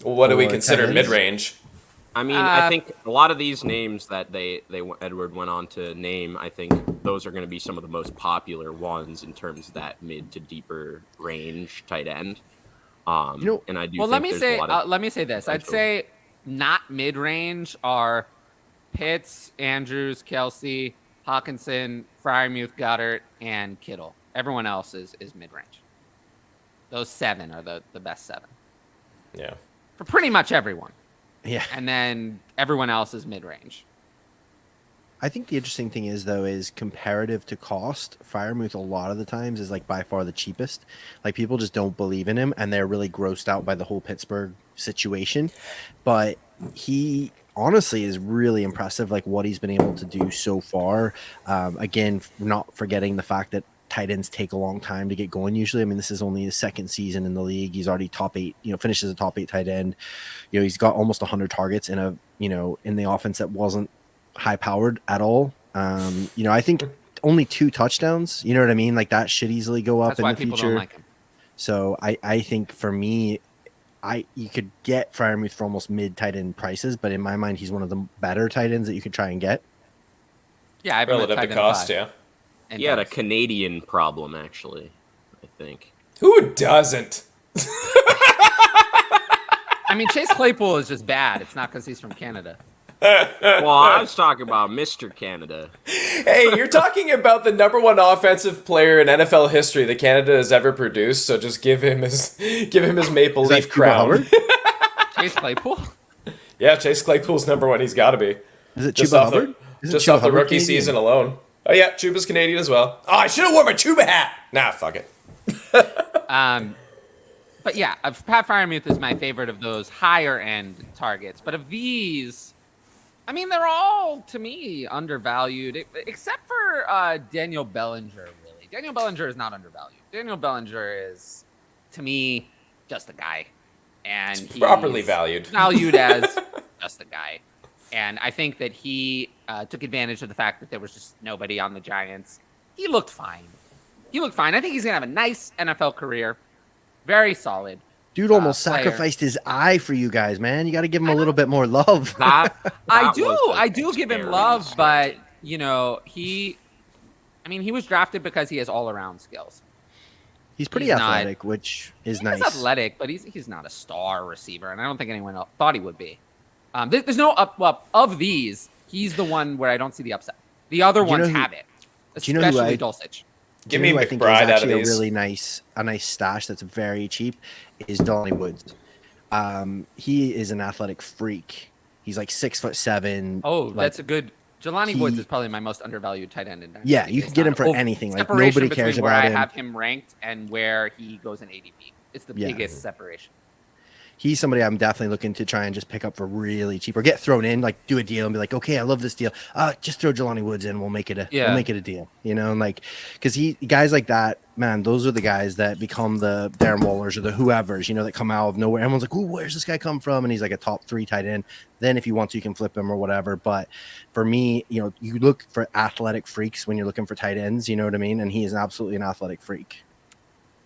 Well, what do we Or consider tight ends? mid-range? I mean, I think a lot of these names that Edward went on to name, I think those are going to be some of the most popular ones in terms of that mid to deeper range tight end. And I do. Well, think let me there's say a lot of this. I'd potential. say not mid-range are Pitts, Andrews, Kelsey, Hawkinson, Freiermuth, Goddard, and Kittle. Everyone else is mid-range. Those 7 are the best 7 Yeah. for pretty much everyone. Yeah. And then everyone else is mid-range. I think the interesting thing is comparative to cost, Freiermuth a lot of the times is like by far the cheapest. Like people just don't believe in him and they're really grossed out by the whole Pittsburgh situation. But he honestly is really impressive, like what he's been able to do so far. Again, not forgetting the fact that tight ends take a long time to get going usually. I mean, this is only his second season in the league. He's already top 8, finished as a top 8 tight end. He's got almost 100 targets in in the offense that wasn't high powered at all. I think only 2 touchdowns, you know what I mean? Like that should easily go up That's in why the people future. don't like him. So I think for me, you could get Freiermuth for almost mid tight end prices, but in my mind, he's one of the better tight ends that you could try and get. Yeah, I've been Relative to cost, yeah. And He had a Dallas. Canadian problem, actually, I think. Who doesn't? I mean, Chase Claypool is just bad. It's not because he's from Canada. Well, I was talking about Mr. Canada. Hey, you're talking about the #1 offensive player in NFL history that Canada has ever produced, so just give him his Maple Is that Leaf Chuba crown. Hubbard? Chase Claypool? Yeah, Chase Claypool's #1. He's got to be. Is it Just Chuba off the, Hubbard? Isn't just Chuba off the Hubbard rookie Canadian? season alone. Oh, yeah, Chuba's Canadian as well. Oh, I should have worn my Chuba hat. Nah, fuck it. But yeah, Pat Freiermuth is my favorite of those higher end targets. But of these, I mean, they're all to me undervalued, except for Daniel Bellinger. Really, Daniel Bellinger is not undervalued. Daniel Bellinger is, to me, just a guy, and he's Properly valued. valued as just a guy. And I think that he took advantage of the fact that there was just nobody on the Giants. He looked fine. I think he's gonna have a nice NFL career. Very solid. Dude almost player. sacrificed his eye for you guys, man. You got to give him a little bit more love. I That do was a give him scary love, start. but he was drafted because he has all around skills. He's pretty He's not- athletic, which is He's nice. athletic, but he's not a star receiver, and I don't think anyone else thought he would be. There's no of these. He's the one where I don't see the upside. The other Do you know ones who- have it, do you know who especially I- Dulcich. Give You know me who I think is McBride out of actually these. a really nice stash that's very cheap is Donnie Woods. He is an athletic freak. He's like 6'7". Oh, like, that's a good. Jelani he- Woods is probably my most undervalued tight end in Dynasty. Yeah, you can based get on him for over- anything. Like separation nobody cares between where about I him. have him ranked and where he goes in ADP. It's the Yeah. biggest separation. He's somebody I'm definitely looking to try and just pick up for really cheap or get thrown in, like do a deal and be like, okay, I love this deal. Just throw Jelani Woods in. We'll make it a deal, and like, cause guys like that, man, those are the guys that become the Darren Wallers or the whoever's, that come out of nowhere. Everyone's like, oh, where's this guy come from? And he's like a top 3 tight end. Then if you want to, you can flip him or whatever. But for me, you look for athletic freaks when you're looking for tight ends, you know what I mean? And he is absolutely an athletic freak.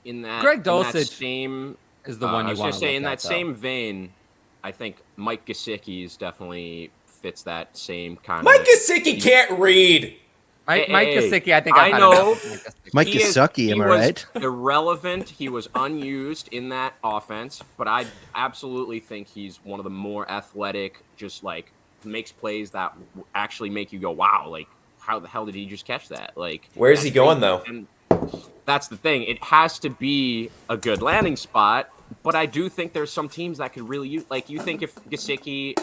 In that, Greg in that Dulcich same is the one I you was want gonna to say in look that at, though. same vein, I think Mike Gesicki's definitely fits that same kind Mike of. Gesicki can't read. Mike Hey, Gesicki, I think I I've had know. enough of Mike Gesicki. Mike He is- Gesicki, he am I was right? irrelevant. He was unused in that offense, but I absolutely think he's one of the more athletic, just like makes plays that actually make you go, wow, like how the hell did he just catch that? Like, Where's he that's going, crazy. though? And that's the thing. It has to be a good landing spot, but I do think there's some teams that could really use. Like, you think if Gesicki,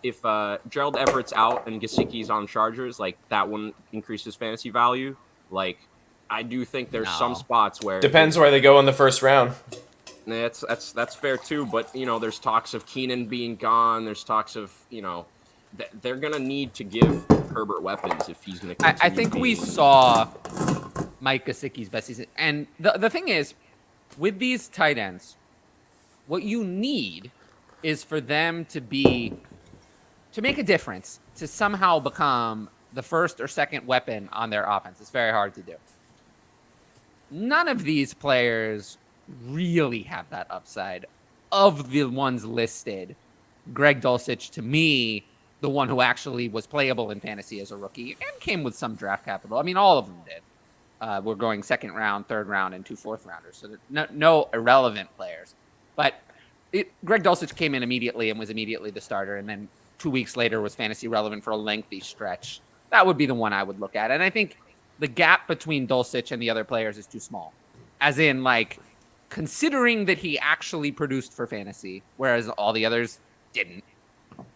if Gerald Everett's out and Gesicki's on Chargers, like that wouldn't increase his fantasy value. Like, I do think there's some No. spots where Depends where they go in the first round. that's fair too. But there's talks of Keenan being gone. There's talks of they're gonna need to give Herbert weapons if he's gonna. I think we saw Mike Gesicki's best season. And the thing is, with these tight ends, what you need is for them to make a difference, to somehow become the first or second weapon on their offense. It's very hard to do. None of these players really have that upside. Of the ones listed, Greg Dulcich, to me, the one who actually was playable in fantasy as a rookie and came with some draft capital. I mean, all of them did. We're going second round, third round, and 2 fourth rounders. So no irrelevant players. But Greg Dulcich came in immediately and was immediately the starter. And then 2 weeks later was fantasy relevant for a lengthy stretch. That would be the one I would look at. And I think the gap between Dulcich and the other players is too small. As in, like, considering that he actually produced for fantasy, whereas all the others didn't,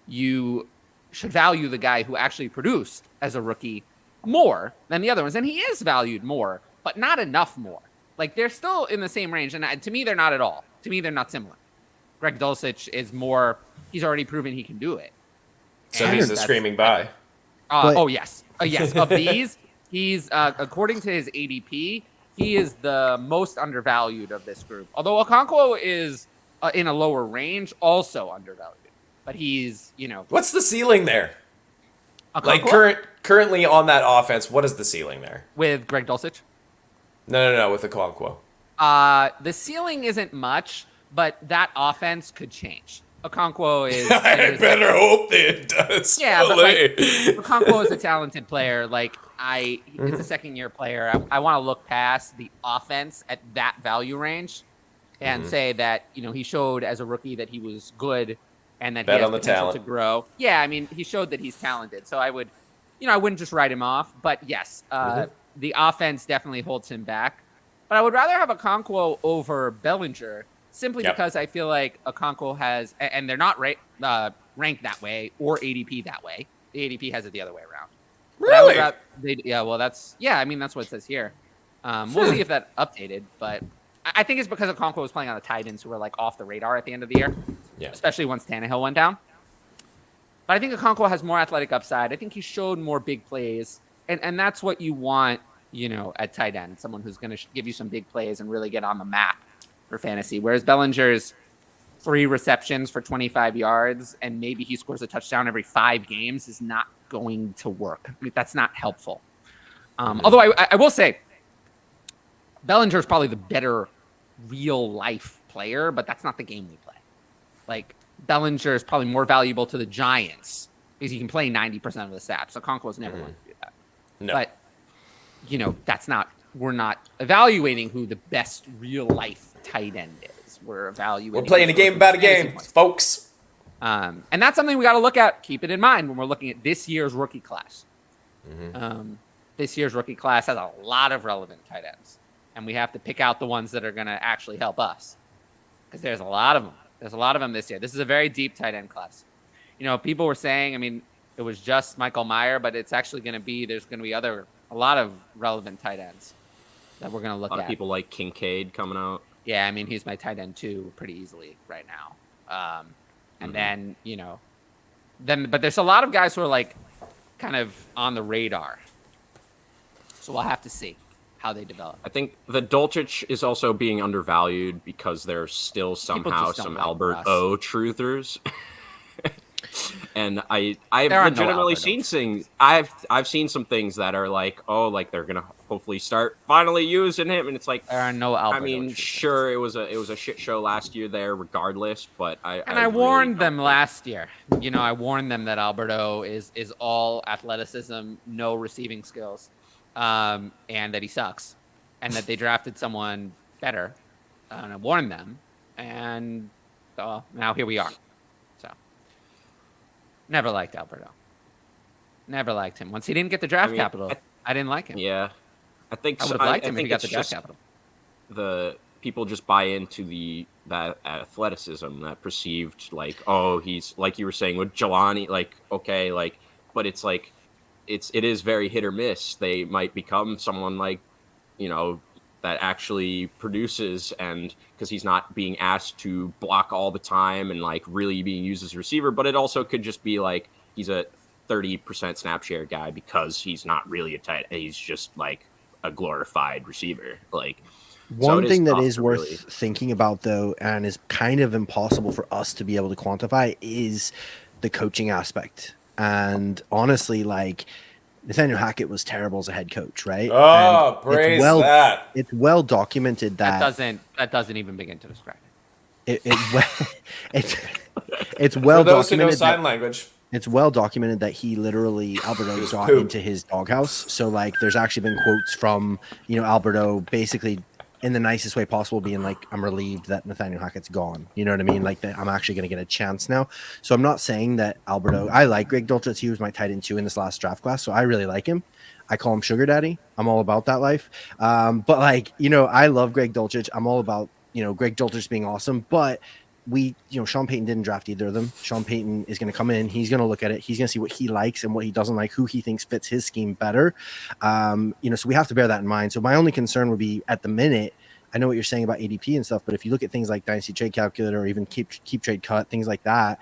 you should value the guy who actually produced as a rookie more than the other ones. And he is valued more, but not enough more. Like, they're still in the same range. And to me, they're not at all. To me, they're not similar. Greg Dulcich is more, he's already proven he can do it. So And he's the that's- screaming buy. Oh, yes. Yes. Of these, he's, according to his ADP, he is the most undervalued of this group. Although Okonkwo is in a lower range, also undervalued. But he's, What's the ceiling there? Like Okonkwo currently on that offense, what is the ceiling there? with Greg Dulcich. No, with Okonkwo. The ceiling isn't much, but that offense could change. Okonkwo is. I better hope that it does. Yeah, but Olay. Okonkwo is a talented player. Like it's a second-year player. I want to look past the offense at that value range, and say that he showed as a rookie that he was good, and that Bet he has on the potential talent. to grow. Yeah, I mean he showed that he's talented. So I would, I wouldn't just write him off. But yes, the offense definitely holds him back. But I would rather have Okonkwo over Bellinger. Simply Yep. because I feel like Okonkwo has, and they're not ranked that way or ADP that way. The ADP has it the other way around. But I would Really? I mean, that's what it says here. We'll see if that updated, but I think it's because Okonkwo was playing on the Titans who were like off the radar at the end of the year, Yeah. especially once Tannehill went down. But I think Okonkwo has more athletic upside. I think he showed more big plays, and that's what you want, at tight end, someone who's going to give you some big plays and really get on the map for fantasy. Whereas Bellinger's 3 receptions for 25 yards and maybe he scores a touchdown every 5 games is not going to work. I mean, that's not helpful. Although I will say Bellinger's probably the better real life player, but that's not the game we play. Like, Bellinger is probably more valuable to the Giants because he can play 90% of the snaps. So Conquo's never going to do that. No. But, that's not, we're not evaluating who the best real life tight end is. We're evaluating. We're playing a game about a game, folks. And that's something we got to look at. Keep it in mind when we're looking at this year's rookie class. This year's rookie class has a lot of relevant tight ends, and we have to pick out the ones that are going to actually help us because there's a lot of them. There's a lot of them this year. This is a very deep tight end class. People were saying, I mean, it was just Michael Mayer, but it's actually going to be, there's going to be a lot of relevant tight ends that we're going to look A lot at. of people like Kincaid coming out. Yeah, I mean, he's my tight end too, pretty easily right now. And then, but there's a lot of guys who are like kind of on the radar. So we'll have to see how they develop. I think the Dulcich is also being undervalued because there's still somehow just don't some like Albert Russ. O truthers. And I've There are no legitimately Albert seen O's. things. I've seen some things that are like, like they're gonna hopefully start finally using him, and it's like, There are no Albert I mean, O's. sure, it was a shit show last year there, regardless. But I And I really warned don't them think- last year. I warned them that Alberto is all athleticism, no receiving skills. and that he sucks, and that they drafted someone better, and I warned them, and now here we are. So, never liked Alberto. Never liked him. Once he didn't get the draft capital, I didn't like him. Yeah, I think I would have liked him if he got the draft capital. The people just buy into that athleticism, that perceived like, oh, he's like you were saying with Jelani, like, okay, like, but it's like it is very hit or miss. They might become someone like, that actually produces, and because he's not being asked to block all the time and like really being used as a receiver, but it also could just be like he's a 30% snap share guy because he's not really a tight. He's just like a glorified receiver. Like, one thing that is worth thinking about, though, and is kind of impossible for us to be able to quantify, is the coaching aspect. And honestly, like, Nathaniel Hackett was terrible as a head coach, right? Oh, and praise that. It's well documented that doesn't even begin to describe it. It's well For those who know documented. sign language. It's well documented that he literally, Alberto got into his doghouse. So, like, there's actually been quotes from, Alberto basically in the nicest way possible being like, I'm relieved that Nathaniel Hackett's gone. You know what I mean? Like, that I'm actually going to get a chance now. So I'm not saying that Alberto, I like Greg Dulcich. He was my tight end 2 in this last draft class. So I really like him. I call him Sugar Daddy. I'm all about that life. But like, I love Greg Dulcich. I'm all about, Greg Dulcich being awesome, but Sean Payton didn't draft either of them. Sean Payton is going to come in. He's going to look at it. He's going to see what he likes and what he doesn't like, who he thinks fits his scheme better. So we have to bear that in mind. So my only concern would be at the minute, I know what you're saying about ADP and stuff, but if you look at things like Dynasty Trade Calculator or even keep trade cut, things like that,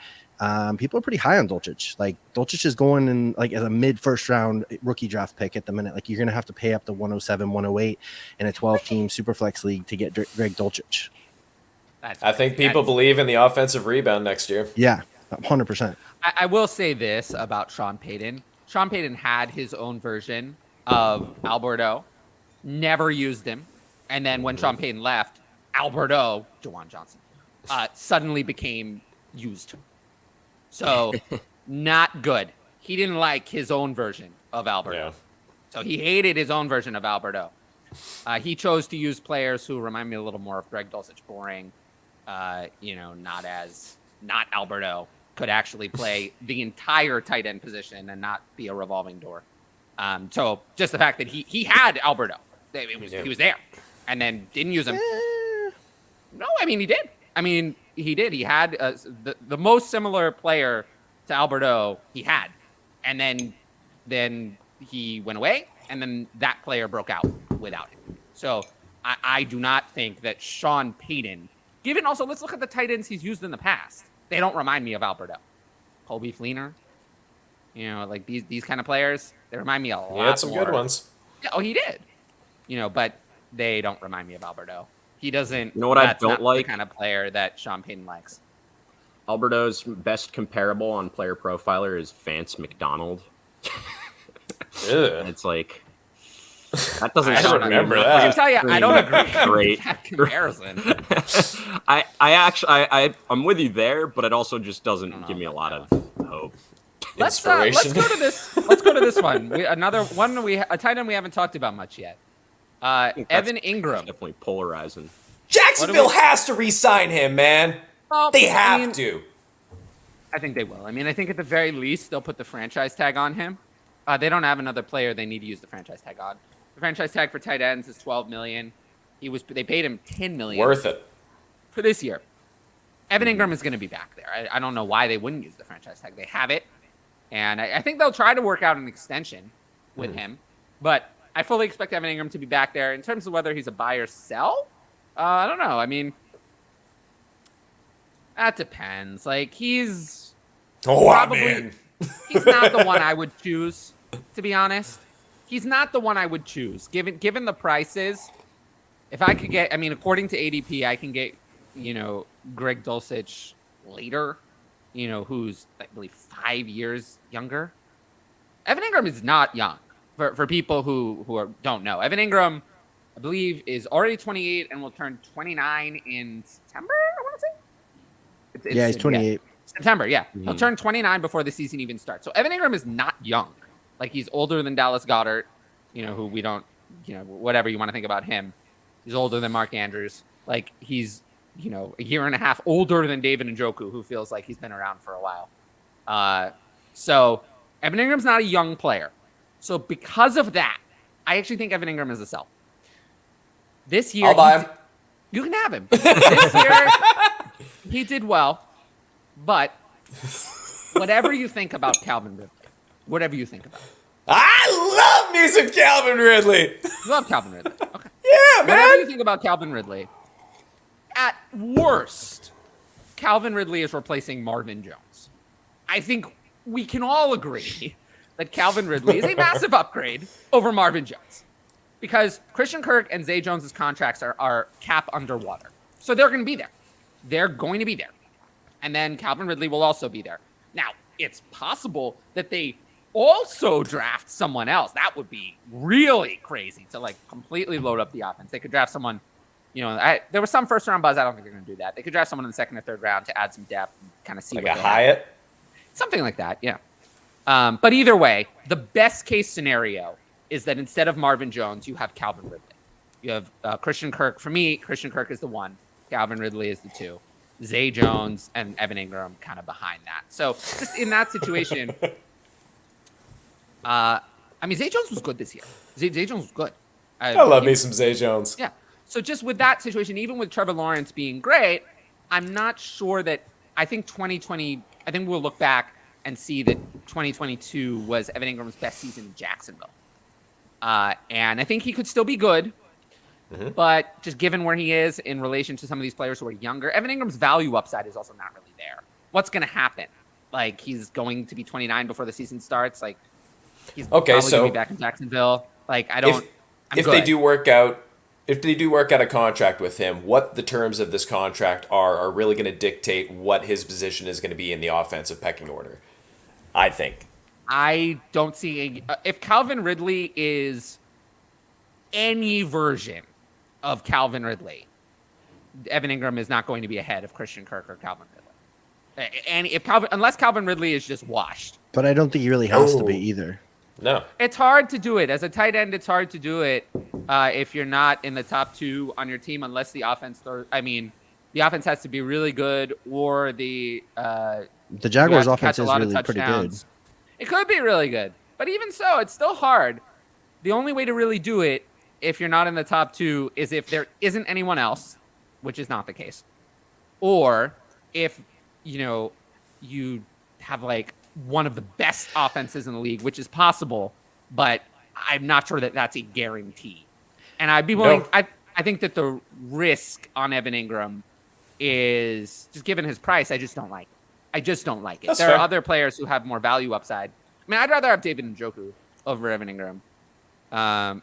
people are pretty high on Dulcich. Like, Dulcich is going in like as a mid first round rookie draft pick at the minute. Like, you're going to have to pay up to 107, 108 in a 12 team Superflex league to get Greg Dulcich. I think people believe in the offensive rebound next year. Yeah, 100%. I will say this about Sean Payton. Sean Payton had his own version of Alberto, never used him. And then when Sean Payton left, Alberto, Jawan Johnson, suddenly became used. So not good. He didn't like his own version of Alberto. Yeah. So he hated his own version of Alberto. He chose to use players who remind me a little more of Greg Dulcich, boring, not Alberto, could actually play the entire tight end position and not be a revolving door. So just the fact that he had Alberto, he was there, and then didn't use him. No, I mean, he did. He did. He had the most similar player to Alberto he had, and then he went away, and then that player broke out without him. So I do not think that Sean Payton, given also, let's look at the tight ends he's used in the past. They don't remind me of Alberto. Colby Fleener, like these kind of players, they remind me a lot more. He had some good ones. Yeah, he did. But they don't remind me of Alberto. He doesn't. You know what I don't like? The kind of player that Sean Payton likes. Alberto's best comparable on Player Profiler is Vance McDonald. It's like that doesn't. I don't remember that. I can tell you, I don't agree Great with that comparison. I'm with you there, but it also just doesn't give me a lot of hope. Let's Inspiration. go to this. Let's go to this one. Another one. A tight end we haven't talked about much yet. Evan Ingram. Definitely polarizing. Jacksonville has to re-sign him, man. Well, They have to. I think they will. I think at the very least they'll put the franchise tag on him. They don't have another player they need to use the franchise tag on. The franchise tag for tight ends is $12 million. They paid him $10 million. Worth it. For this year. Evan Ingram is going to be back there. I don't know why they wouldn't use the franchise tag. They have it. And I think they'll try to work out an extension with him. But I fully expect Evan Ingram to be back there. In terms of whether he's a buy or sell, I don't know. That depends. Like, he's not the one I would choose, to be honest. He's not the one I would choose. Given the prices, if I could get, according to ADP, I can get, Greg Dulcich later, who's, I believe, 5 years younger. Evan Ingram is not young. For people who don't know. Evan Ingram, I believe, is already 28 and will turn 29 in September, I want to say. He's 28. Yeah. September, yeah. He'll turn 29 before the season even starts. So Evan Ingram is not young. Like, he's older than Dallas Goedert. who we don't, whatever you want to think about him. He's older than Mark Andrews. Like, he's, a year and a half older than David Njoku, who feels like he's been around for a while. So Evan Ingram's not a young player. So because of that, I actually think Evan Ingram is a sell. This year, I'll buy him. You can have him. This year, he did well, but whatever you think about Calvin Ridley, whatever you think about him. I love me some Calvin Ridley. You love Calvin Ridley. Okay. Yeah, man. Whatever you think about Calvin Ridley, at worst, Calvin Ridley is replacing Marvin Jones. I think we can all agree that Calvin Ridley is a massive upgrade over Marvin Jones. Because Christian Kirk and Zay Jones' contracts are cap underwater. So they're going to be there. They're going to be there. And then Calvin Ridley will also be there. Now, it's possible that they also draft someone else. That would be really crazy to completely load up the offense. They could draft someone, there was some first round buzz. I don't think they're going to do that. They could draft someone in the second or third round to add some depth and kind of see Like what a they Hyatt? have. Something like that, yeah. But either way, the best case scenario is that instead of Marvin Jones, you have Calvin Ridley. You have Christian Kirk. For me, Christian Kirk is the one. Calvin Ridley is the two. Zay Jones and Evan Ingram kind of behind that. So just in that situation, Zay Jones was good this year. Zay Jones was good. I love me some Zay Jones. Yeah. So just with that situation, even with Trevor Lawrence being great, I'm not sure that I think we'll look back and see that 2022 was Evan Ingram's best season in Jacksonville. And I think he could still be good, but just given where he is in relation to some of these players who are younger, Evan Ingram's value upside is also not really there. What's going to happen? He's going to be 29 before the season starts. He's probably going to be back in Jacksonville. If they do work out a contract with him, what the terms of this contract are really going to dictate what his position is going to be in the offensive pecking order, I think. I don't see if Calvin Ridley is any version of Calvin Ridley, Evan Ingram is not going to be ahead of Christian Kirk or Calvin Ridley. And unless Calvin Ridley is just washed. But I don't think he really has to be either. No. It's hard to do it. As a tight end, it's hard to do it if you're not in the top two on your team, unless the offense the offense has to be really good or the Jaguars' offense is really pretty good. It could be really good. But even so, it's still hard. The only way to really do it, if you're not in the top two, is if there isn't anyone else, which is not the case. Or if, you have one of the best offenses in the league, which is possible, but I'm not sure that that's a guarantee. And I'd be willing, I think that the risk on Evan Ingram is, just given his price, I just don't like it. That's There fair. are other players who have more value upside. I'd rather have David Njoku over Evan Ingram. David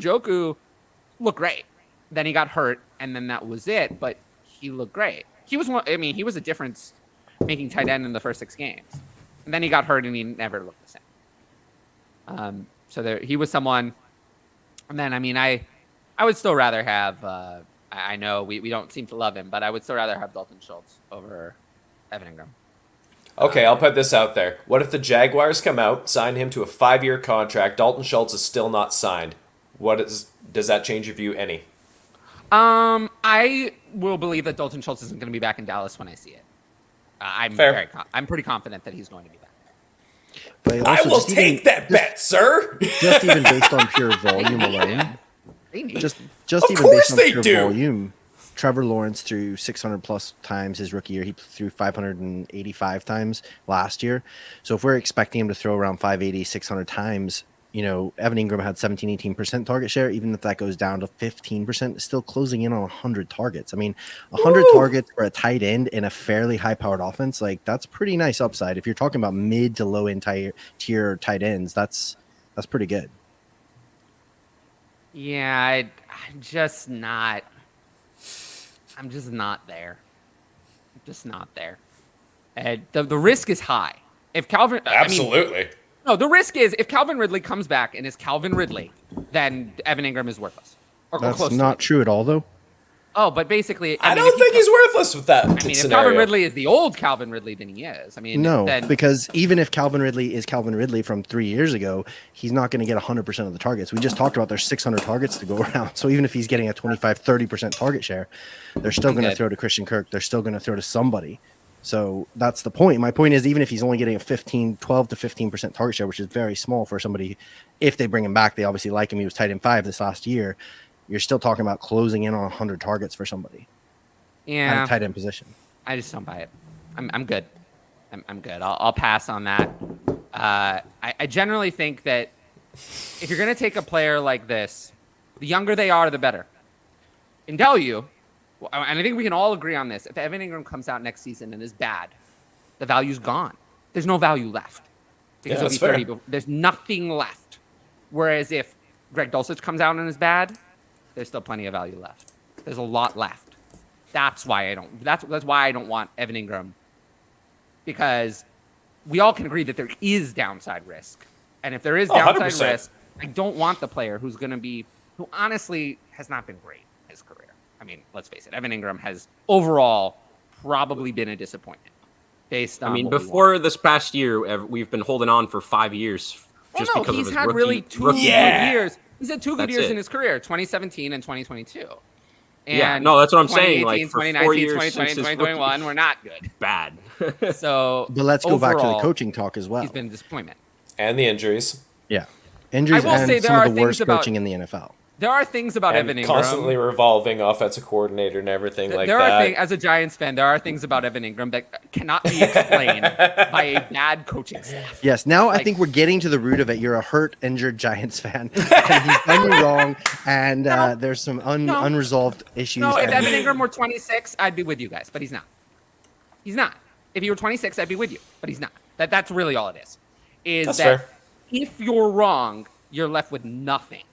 Njoku looked great. Then he got hurt, and then that was it. But he looked great. He was he was a difference-making tight end in the first 6 games. And then he got hurt, and he never looked the same. He was someone. And then I would still rather have. I know we don't seem to love him, but I would still rather have Dalton Schultz over Evan Ingram. Okay, I'll put this out there. What if the Jaguars come out, sign him to a 5-year contract, Dalton Schultz is still not signed? Does that change your view any? I will believe that Dalton Schultz isn't going to be back in Dallas when I see it. I'm pretty confident that he's going to be back. But I will take that bet, sir. Just even based on pure volume alone. Just Of even course based on they pure do. volume. Trevor Lawrence threw 600 plus times his rookie year. He threw 585 times last year. So if we're expecting him to throw around 580, 600 times, Evan Ingram had 17, 18% target share. Even if that goes down to 15%, still closing in on 100 targets. 100 targets for a tight end in a fairly high-powered offense, that's pretty nice upside. If you're talking about mid to low-end tier tight ends, that's pretty good. Yeah, I'm just not there. And the risk is high. If Calvin, Absolutely. no, the risk is if Calvin Ridley comes back and is Calvin Ridley, then Evan Ingram is worthless. Or That's close not to it. true at all, though. Oh, but basically, I mean, don't think he's worthless with that I mean, if scenario. Calvin Ridley is the old Calvin Ridley, then he is. I mean, No, then, because even if Calvin Ridley is Calvin Ridley from 3 years ago, he's not going to get 100% of the targets. We just talked about there's 600 targets to go around. So even if he's getting a 25-30% target share, they're still going to throw to Christian Kirk. They're still going to throw to somebody. So that's the point. My point is, even if he's only getting a 12 to 15% target share, which is very small for somebody, if they bring him back, they obviously like him. He was tight end 5 this last year. You're still talking about closing in on 100 targets for somebody at a tight end position. I just don't buy it. I'm good. I'm good. I'll pass on that. I generally think that if you're going to take a player like this, the younger they are, the better. And tell you, and I think we can all agree on this, if Evan Ingram comes out next season and is bad, the value's gone. There's no value left. Because Yeah, he'll be 30. There's nothing left. Whereas if Greg Dulcich comes out and is bad, there's still plenty of value left. There's a lot left. That's why I don't. That's why I don't want Evan Ingram, because we all can agree that there is downside risk, and if there is downside 100%. risk, I don't want the player who honestly has not been great in his career. I mean, let's face it, Evan Ingram has overall probably been a disappointment. Based on, I mean, before this past year, we've been holding on for 5 years just because he's of his had rookie, really two rookie good Yeah. years. He's had two good That's years it. in his career, 2017 and 2022. Yeah, And no, that's what I'm saying. Like, for 2019, 4 years 2020, since his 2021, we're not good. bad. So, But let's go back to the overall, coaching talk as well. He's been a disappointment. And the injuries. Yeah. Injuries I will and say there some are of the things worst about- coaching in the NFL. There are things about And Evan Ingram. constantly revolving offensive coordinator and everything like there that. are things, as a Giants fan, there are things about Evan Ingram that cannot be explained by a bad coaching staff. Yes, now I Like- think we're getting to the root of it. You're a hurt, injured Giants fan, and he's done you wrong, and there's some unresolved issues. No, if and- Evan Ingram were 26, I'd be with you guys, but he's not. He's not. If he were 26, I'd be with you, but he's not. That's really all it is. That's That fair. if you're wrong, you're left with nothing.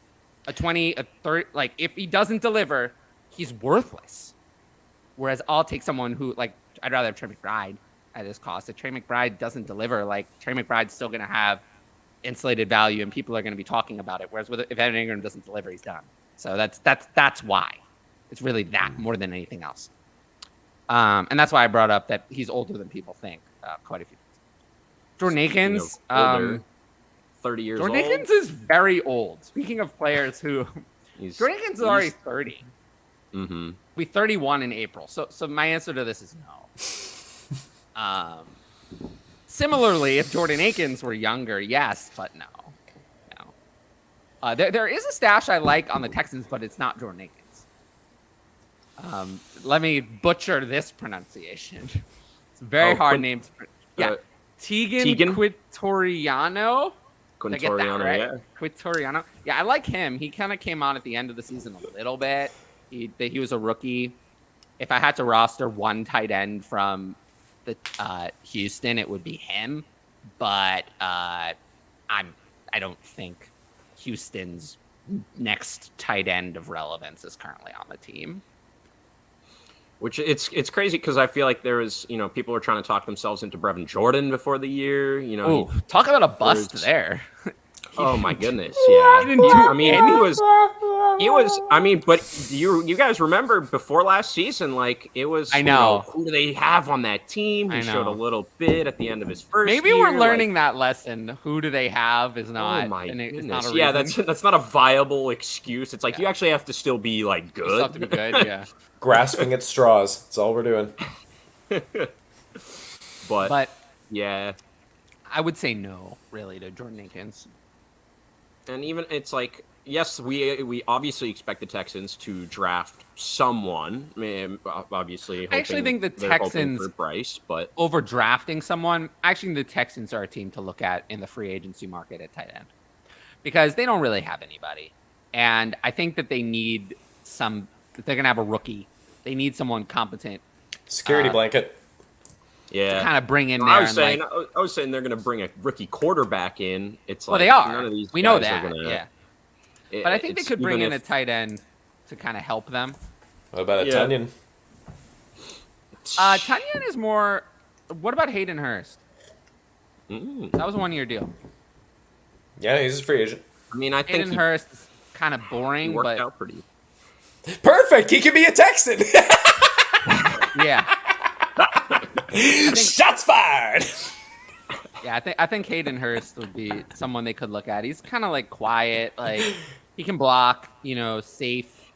A 20, a 30, like if he doesn't deliver, he's worthless. Whereas I'll take someone who, like, I'd rather have Trey McBride at his cost. If Trey McBride doesn't deliver, like, Trey McBride's still going to have insulated value and people are going to be talking about it. Whereas if Evan Ingram doesn't deliver, he's done. So that's why. It's really that more than anything else. And that's why I brought up that he's older than people think. Quite a few times. Jordan Akins. Older, 30 years Jordan old. Akins is very old. Speaking of players who, He's- Jordan Akins is already 30. Mhm. Be 31 in April. So my answer to this is no. Similarly, if Jordan Akins were younger, yes, but no. There is a stash I like on the Texans, but it's not Jordan Akins. Let me butcher this pronunciation. It's a very hard name. Yeah, Tegan Quitoriano. Did I get that Quintoriano, right? yeah. Quitoriano. Yeah, I like him. He kind of came on at the end of the season a little bit. He was a rookie. If I had to roster one tight end from the Houston, it would be him. But I don't think Houston's next tight end of relevance is currently on the team. Which it's crazy because I feel like there was, people were trying to talk themselves into Brevin Jordan before the year. Oh, talk about a bust there's- there. Oh my goodness, yeah. didn't do I mean, he was. I mean, but you guys remember before last season, like it was. I know. Who do they have on that team? He I showed a know. little bit at the end of his first. Maybe year, we're learning that lesson. Who do they have is not. Oh my it's goodness! not a Yeah, reason. that's not a viable excuse. It's like you actually have to still be like You still have good. to be good. Yeah. Grasping at straws. That's all we're doing. but yeah, I would say no, really, to Jordan Akins. and even it's like yes, we obviously expect the Texans to draft someone. I mean, obviously, I actually think the they're hoping Texans- for Bryce, but Over drafting someone, actually, the Texans are a team to look at in the free agency market at tight end because they don't really have anybody. And I think that they need some, if they're going to have a rookie, they need someone competent Security blanket. yeah, to kind of bring in there. I was and, saying, like, I was saying they're going to bring a rookie quarterback in. It's like well, they are. None of these We know guys are that. gonna- Yeah. But I think they it's could bring even in a if- tight end to kind of help them. What about a Yeah. Tunyon? Tunyon is more. What about Hayden Hurst? Mm. That was a 1-year deal. Yeah, he's a free agent. I mean, I think Hayden Hurst is kind of he boring, worked but out pretty. Perfect. He could be a Texan. Yeah. Shots fired. Yeah, I think Hayden Hurst would be someone they could look at. He's kind of like quiet, like he can block, safe,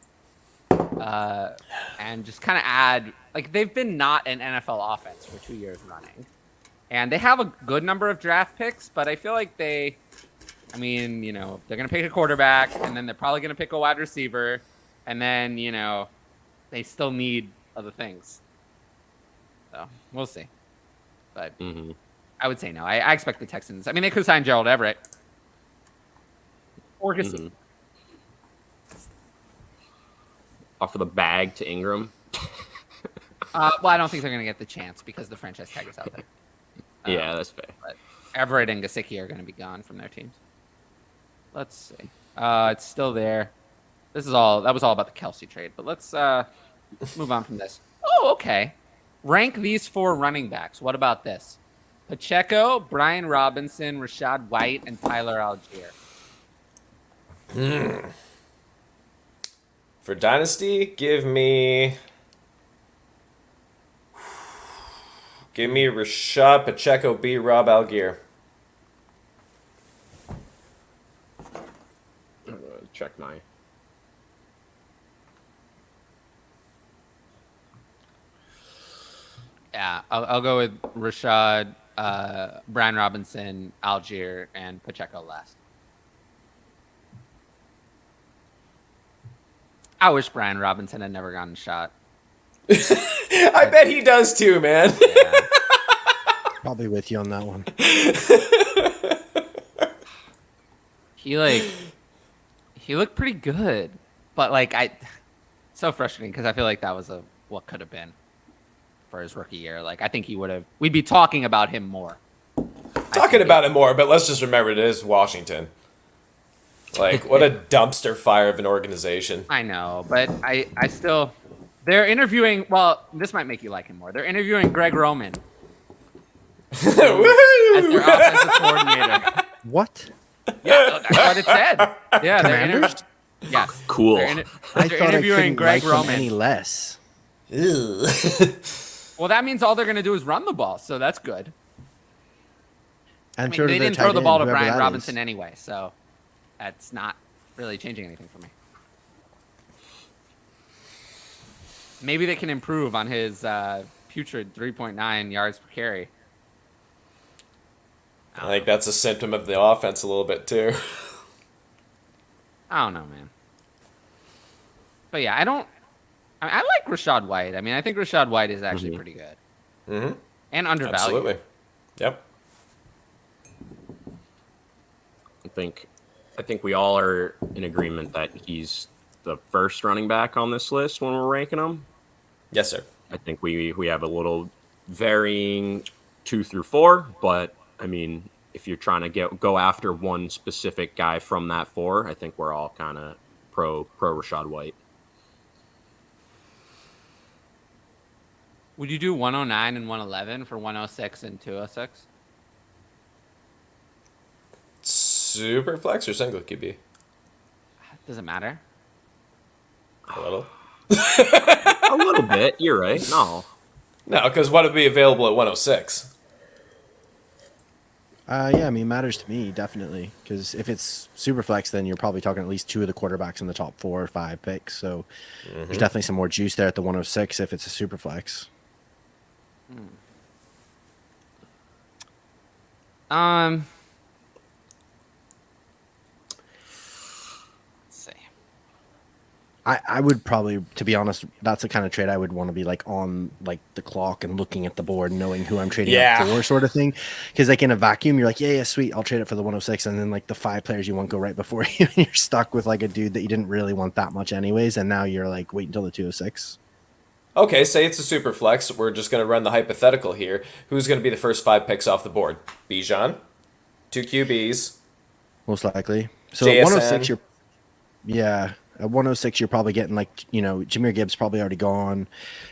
and just kind of add. Like they've been not an NFL offense for 2 years running, and they have a good number of draft picks, but I feel like they're gonna pick a quarterback, and then they're probably gonna pick a wide receiver, and then they still need other things. So we'll see, but. I would say no. I expect the Texans. I mean, they could sign Gerald Everett or Gasol. Offer the bag to Ingram. Well, I don't think they're going to get the chance because the franchise tag is out there. Yeah, that's fair. But Everett and Gesicki are going to be gone from their teams. Let's see. It's still there. That was all about the Kelsey trade. But let's move on from this. Oh, okay. Rank these 4 running backs. What about this? Pacheco, Brian Robinson, Rashad White, and Tyler Algier. For Dynasty, give me Rashad, Pacheco, B. Rob, Algier. Check my. Yeah, I'll go with Rashad, Brian Robinson, Algier, and Pacheco last. I wish Brian Robinson had never gotten shot. I bet he does too, man. Yeah. Probably with you on that one. He looked pretty good, but so frustrating because I feel like that was what could have been for his rookie year. Like I think we'd be talking about him more. Talking about it more, but let's just remember it is Washington. Like, what a dumpster fire of an organization. I know, but I still, they're interviewing, well, this might make you like him more. They're interviewing Greg Roman as their offensive coordinator. What? Yeah, that's what it said. Yeah, Commanders? Yes. Cool. They're I thought interviewing I Greg like him Roman. any less. Well, that means all they're going to do is run the ball, so that's good. I'm I mean, sure they their didn't throw tight the end, ball to whoever Brian that Robinson is. anyway, so that's not really changing anything for me. Maybe they can improve on his putrid 3.9 yards per carry. I think that's a symptom of the offense a little bit, too. I don't know, man. But yeah, I like Rashad White. I mean, I think Rashad White is actually pretty good. Mm-hmm. And undervalued. Absolutely. Yep. I think we all are in agreement that he's the first running back on this list when we're ranking them. Yes, sir. I think we have a little varying 2 through 4, but I mean, if you're trying to go after one specific guy from that 4, I think we're all kind of pro Rashad White. Would you do 109 and 111 for 106 and 206? Super flex or single QB? Does it matter? A little. A little bit. You're right. No, because what would be available at 106? Yeah, I mean, it matters to me, definitely. Because if it's super flex, then you're probably talking at least 2 of the quarterbacks in the top 4 or 5 picks. So there's definitely some more juice there at the 106 if it's a super flex. Let's see. I would probably, to be honest, that's the kind of trade I would want to be like on like the clock and looking at the board, knowing who I'm trading up for, sort of thing. Because like in a vacuum, you're like, yeah, sweet, I'll trade it for the 106, and then like the 5 players you want go right before you, and you're stuck with like a dude that you didn't really want that much anyways, and now you're like, wait until the 206. Okay, say it's a super flex. We're just going to run the hypothetical here. Who's going to be the first 5 picks off the board? Bijan, 2 QBs. Most likely. So JSN. at 106, at 106, you're probably getting like, Jahmyr Gibbs probably already gone.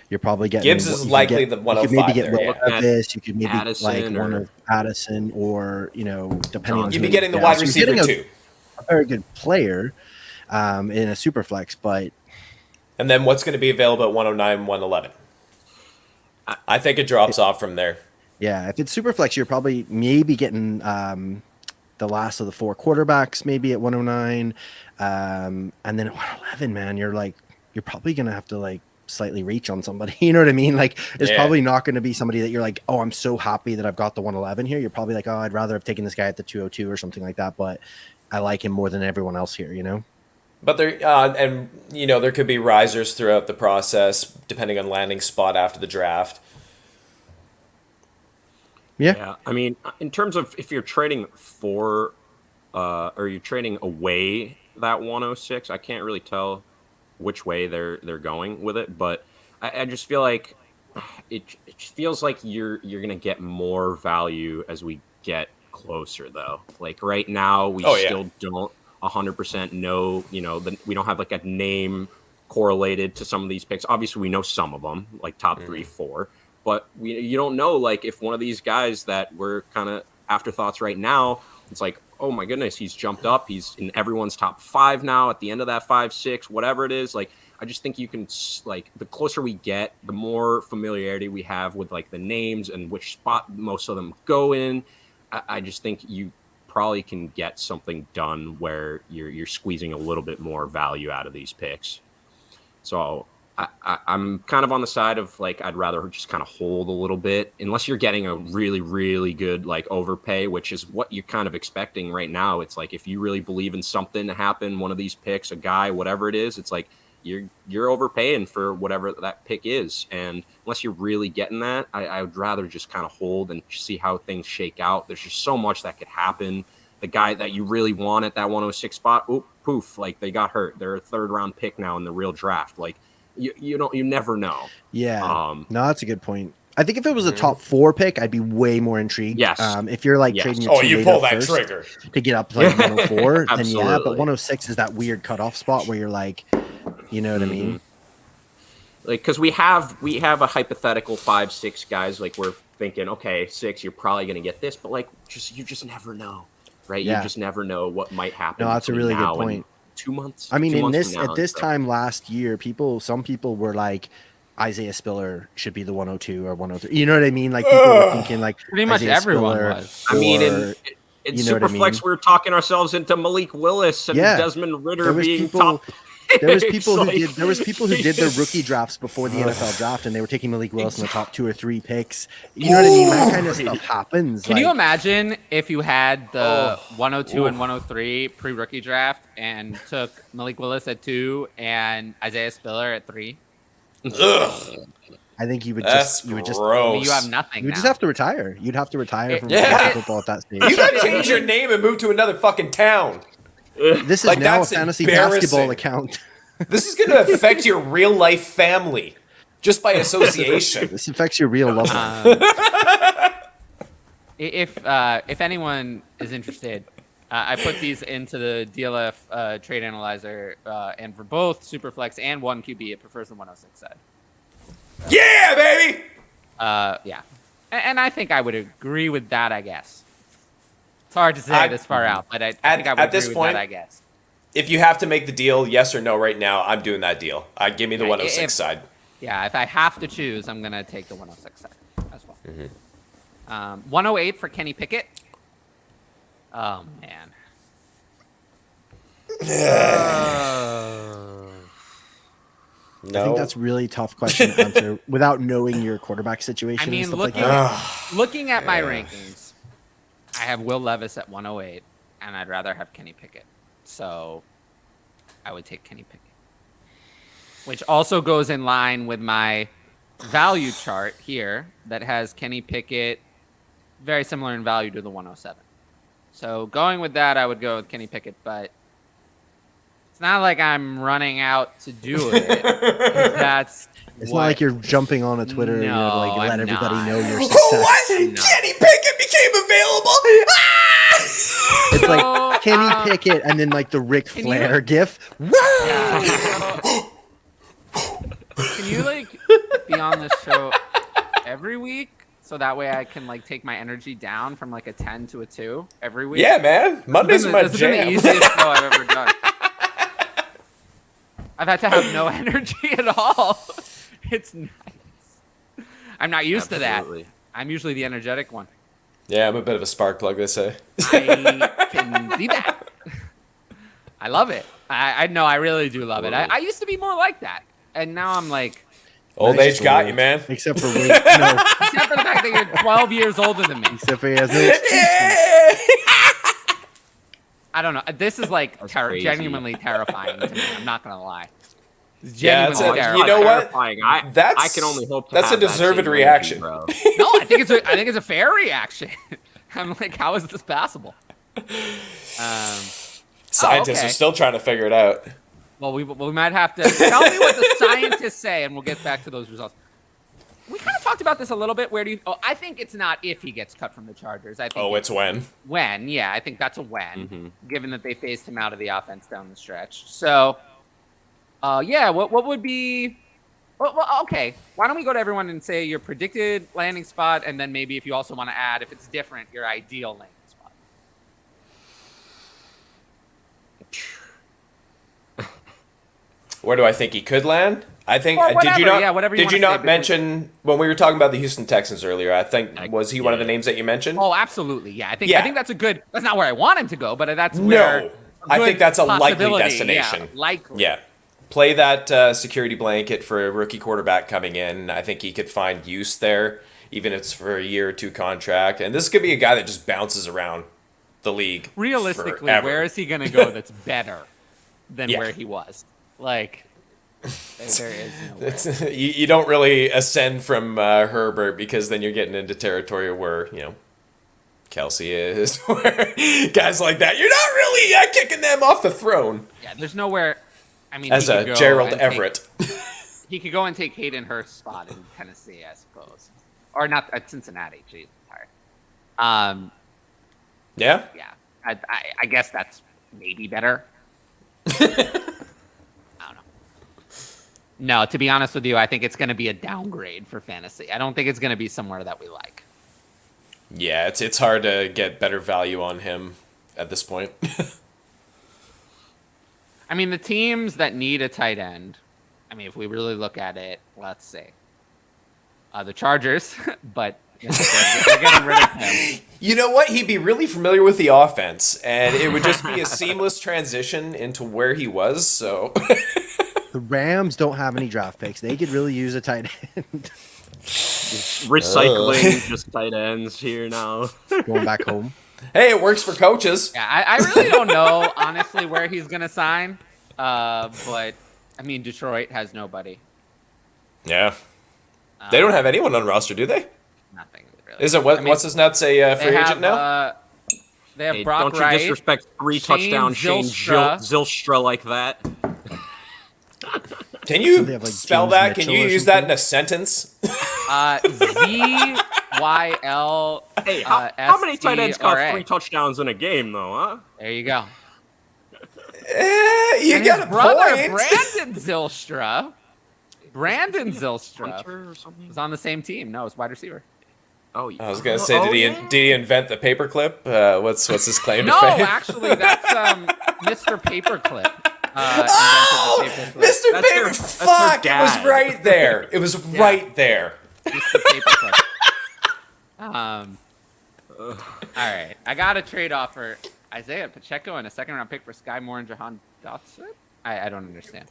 You're probably getting Gibbs is likely the 105 You could maybe get there, Will yeah. Levis. You could maybe Addison like or- one of Addison, or depending on You'd who be getting the yeah, wide so you're receiver, getting too. a very good player in a super flex, but And then what's going to be available at 109, 111? I think it drops off from there. Yeah, if it's super flex, you're probably maybe getting the last of the 4 quarterbacks maybe at 109, and then at 111, man, you're probably gonna have to like slightly reach on somebody. You know what I mean? Like, it's probably not going to be somebody that you're like, oh, I'm so happy that I've got the 111 here. You're probably like, oh, I'd rather have taken this guy at the 202 or something like that, but I like him more than everyone else here. You know. But there, and you know, there could be risers throughout the process depending on landing spot after the draft. Yeah, I mean, in terms of if you're trading for, or you're trading away that 106, I can't really tell which way they're going with it, but I just feel like it feels like you're gonna get more value as we get closer, though. Like right now, we still don't 100% know. You know, we don't have like a name correlated to some of these picks. Obviously, we know some of them, like top 3, 4. But you don't know, like, if one of these guys that we're kind of afterthoughts right now, it's like, oh my goodness, he's jumped up. He's in everyone's top 5 now at the end of that 5, 6, whatever it is. Like, I just think you can, like, the closer we get, the more familiarity we have with, like, the names and which spot most of them go in. I just think you probably can get something done where you're squeezing a little bit more value out of these picks. So I'm kind of on the side of like I'd rather just kind of hold a little bit unless you're getting a really, really good like overpay, which is what you're kind of expecting right now. It's like if you really believe in something to happen, one of these picks, a guy, whatever it is, it's like you're overpaying for whatever that pick is. And unless you're really getting that, I would rather just kind of hold and see how things shake out. There's just so much that could happen. The guy that you really want at that 106 spot, oh, poof, like they got hurt. They're a 3rd round pick now in the real draft. Like, you never know. Yeah. No, that's a good point. I think if it was a top 4 pick, I'd be way more intrigued. Yes. If you're like trading your you pull that trigger to get up to like 104, then yeah. But 106 is that weird cutoff spot where you're like, you know what I mean? Like, because we have a hypothetical 5, 6 guys. Like we're thinking, okay, 6, you're probably going to get this, but like you just never know, right? Yeah. You just never know what might happen. No, that's a really good point. 2 months. I mean, at this time last year, some people were like, Isaiah Spiller should be the 102 or 103. You know what I mean? Like people were thinking like pretty much Isaiah everyone Spiller, was. I mean, in Superflex, we were talking ourselves into Malik Willis and Desmond Ritter being top. There was people who did their rookie drafts before the NFL draft, and they were taking Malik Willis in the top 2 or 3 picks. You know what I mean? That kind of stuff happens. Can you imagine if you had the 102 and 103 pre-rookie draft and took Malik Willis at 2 and Isaiah Spiller at 3? Ugh. I think you would just gross. You have nothing. You would now. just have to retire. You'd have to retire from football at that stage. You gotta change your name and move to another fucking town. This is Like, now a that's fantasy embarrassing. basketball account. This is gonna affect your real life family just by association. This affects your real loved one. If anyone is interested, I put these into the DLF trade analyzer, and for both Superflex and 1QB, it prefers the 106 side. Yeah, baby. Yeah, and I think I would agree with that. I guess it's hard to say this far out, but I think I would agree with that. I guess if you have to make the deal, yes or no, right now, I'm doing that deal. Give me the 106 side. Yeah, if I have to choose, I'm gonna take the 106 side as well. 108 for Kenny Pickett. Oh man. No. I think that's a really tough question to answer without knowing your quarterback situation. I mean, and stuff like that. looking at my rankings, I have Will Levis at 108, and I'd rather have Kenny Pickett. So I would take Kenny Pickett, which also goes in line with my value chart here that has Kenny Pickett very similar in value to the 107. So going with that, I would go with Kenny Pickett, but it's not like I'm running out to do it. It's not like you're jumping on a Twitter and you're like let everybody know your success. Who was it? Kenny Pickett became available. It's like Kenny Pickett and then like the Ric Flair gif. Can you like be on this show every week so that way I can like take my energy down from like a 10 to a 2 every week? Yeah, man. Mondays are my This has been the jam. easiest show I've ever done. I've had to have no energy at all. It's nice. I'm not used to that. I'm usually the energetic one. Yeah, I'm a bit of a spark plug, they say. I can see that. I love it. I know, I really do love it. I used to be more like that, and now I'm like... Old age got you, man. Except for weight. No. Except for the fact that you're 12 years older than me. Except for he has no excuses. I don't know. This is like genuinely terrifying to me. I'm not going to lie. It's genuinely terrifying. You know what? I can only hope to that's have a deserved reaction. No, I think it's a fair reaction. I'm like, how is this possible? Scientists are still trying to figure it out. Well, we might have to tell me what the scientists say, and we'll get back to those results. We kind of talked about this a little bit. Where do you? Oh, I think it's not if he gets cut from the Chargers. I think it's when. When, yeah, I think that's a when. Given that they phased him out of the offense down the stretch. So, yeah, what would be? Well, okay. Why don't we go to everyone and say your predicted landing spot, and then maybe if you also want to add, if it's different, your ideal landing spot. Where do I think he could land? I think whatever, did you not mention when we were talking about the Houston Texans earlier? I think was he one of the names that you mentioned? Oh, absolutely. Yeah, I think that's a good. That's not where I want him to go, but that's where. I think that's a likely destination. Yeah, likely. Yeah, play that security blanket for a rookie quarterback coming in. I think he could find use there, even if it's for a year or two contract. And this could be a guy that just bounces around the league. Realistically, forever. where is he going to go that's better than where he was? Like, there is no way. You don't really ascend from Herbert because then you're getting into territory where, Kelsey is, where guys like that, you're not really kicking them off the throne. Yeah, there's nowhere. I mean, as a Gerald Everett. He could go and take Hayden Hurst's spot in Tennessee, I suppose. Or not at Cincinnati. Jeez, I'm tired. Yeah? Yeah. I guess that's maybe better. No, to be honest with you, I think it's going to be a downgrade for fantasy. I don't think it's going to be somewhere that we like. Yeah, it's hard to get better value on him at this point. I mean, the teams that need a tight end, I mean, if we really look at it, let's see. The Chargers, but they're getting rid of him. You know what? He'd be really familiar with the offense, and it would just be a seamless transition into where he was, so... The Rams don't have any draft picks. They could really use a tight end. Recycling just tight ends here now. Going back home. Hey, it works for coaches. Yeah, I really don't know, honestly, where he's going to sign. But, I mean, Detroit has nobody. Yeah. They don't have anyone on roster, do they? Nothing, really. Is it what's his nuts a free agent now? They have Brock Wright. Don't you disrespect touchdown Shane Zylstra like that. Can you spell that? Can you use that in a sentence? Z-Y-L. Hey, how many tight ends got 3 touchdowns in a game, though, huh? There you go. You got a brother, point. Brandon Zylstra was on the same team. No, it's wide receiver. Oh, yeah. I was gonna say, did he invent the paperclip? What's his claim to no, fame? No, actually, that's Mr. Paperclip. Mr. Paper! Fuck! It was right there. It was right there. Mr. Paperclip. All right, I got a trade offer. Isaiah Pacheco and a second-round pick for Sky Moore and Jahan Dotson. I don't understand.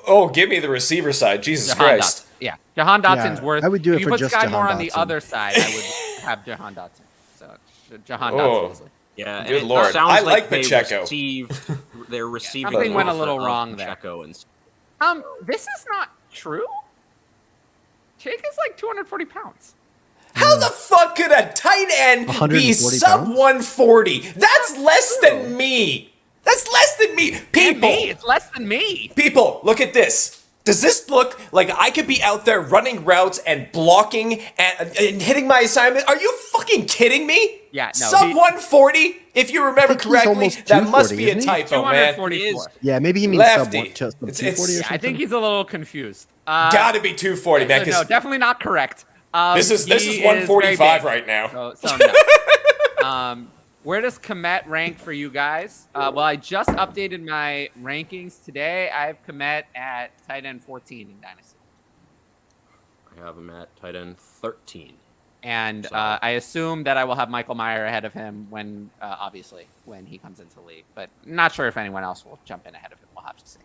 Oh, give me the receiver side, Jesus Christ! Yeah, Jahan Dotson's worth. I would do it for just If you put Sky Jahan Moore on Dotson. the other side, I would have Jahan Dotson. So Jahan Dotson. Yeah, good lord. I like Pacheco. They're receiving. Something went a little wrong there. This is not true. Jake is like 240 pounds. How the fuck could a tight end be sub 140? That's less than me. That's less than me. People, it's less than me. People, look at this. Does this look like I could be out there running routes and blocking and hitting my assignment? Are you fucking kidding me? Yeah, no. Sub 140? If you remember correctly, that must be a typo, man. 244. Yeah, maybe he means Lefty. sub 240 or something. I think he's a little confused. Gotta be 240, man. No, definitely not correct. This is 145 right now. So no. Where does Komet rank for you guys? Well, I just updated my rankings today. I have Komet at tight end 14 in Dynasty. I have him at tight end 13. And So- I assume that I will have Michael Meyer ahead of him when, obviously, when he comes into the league. But not sure if anyone else will jump in ahead of him. We'll have to see.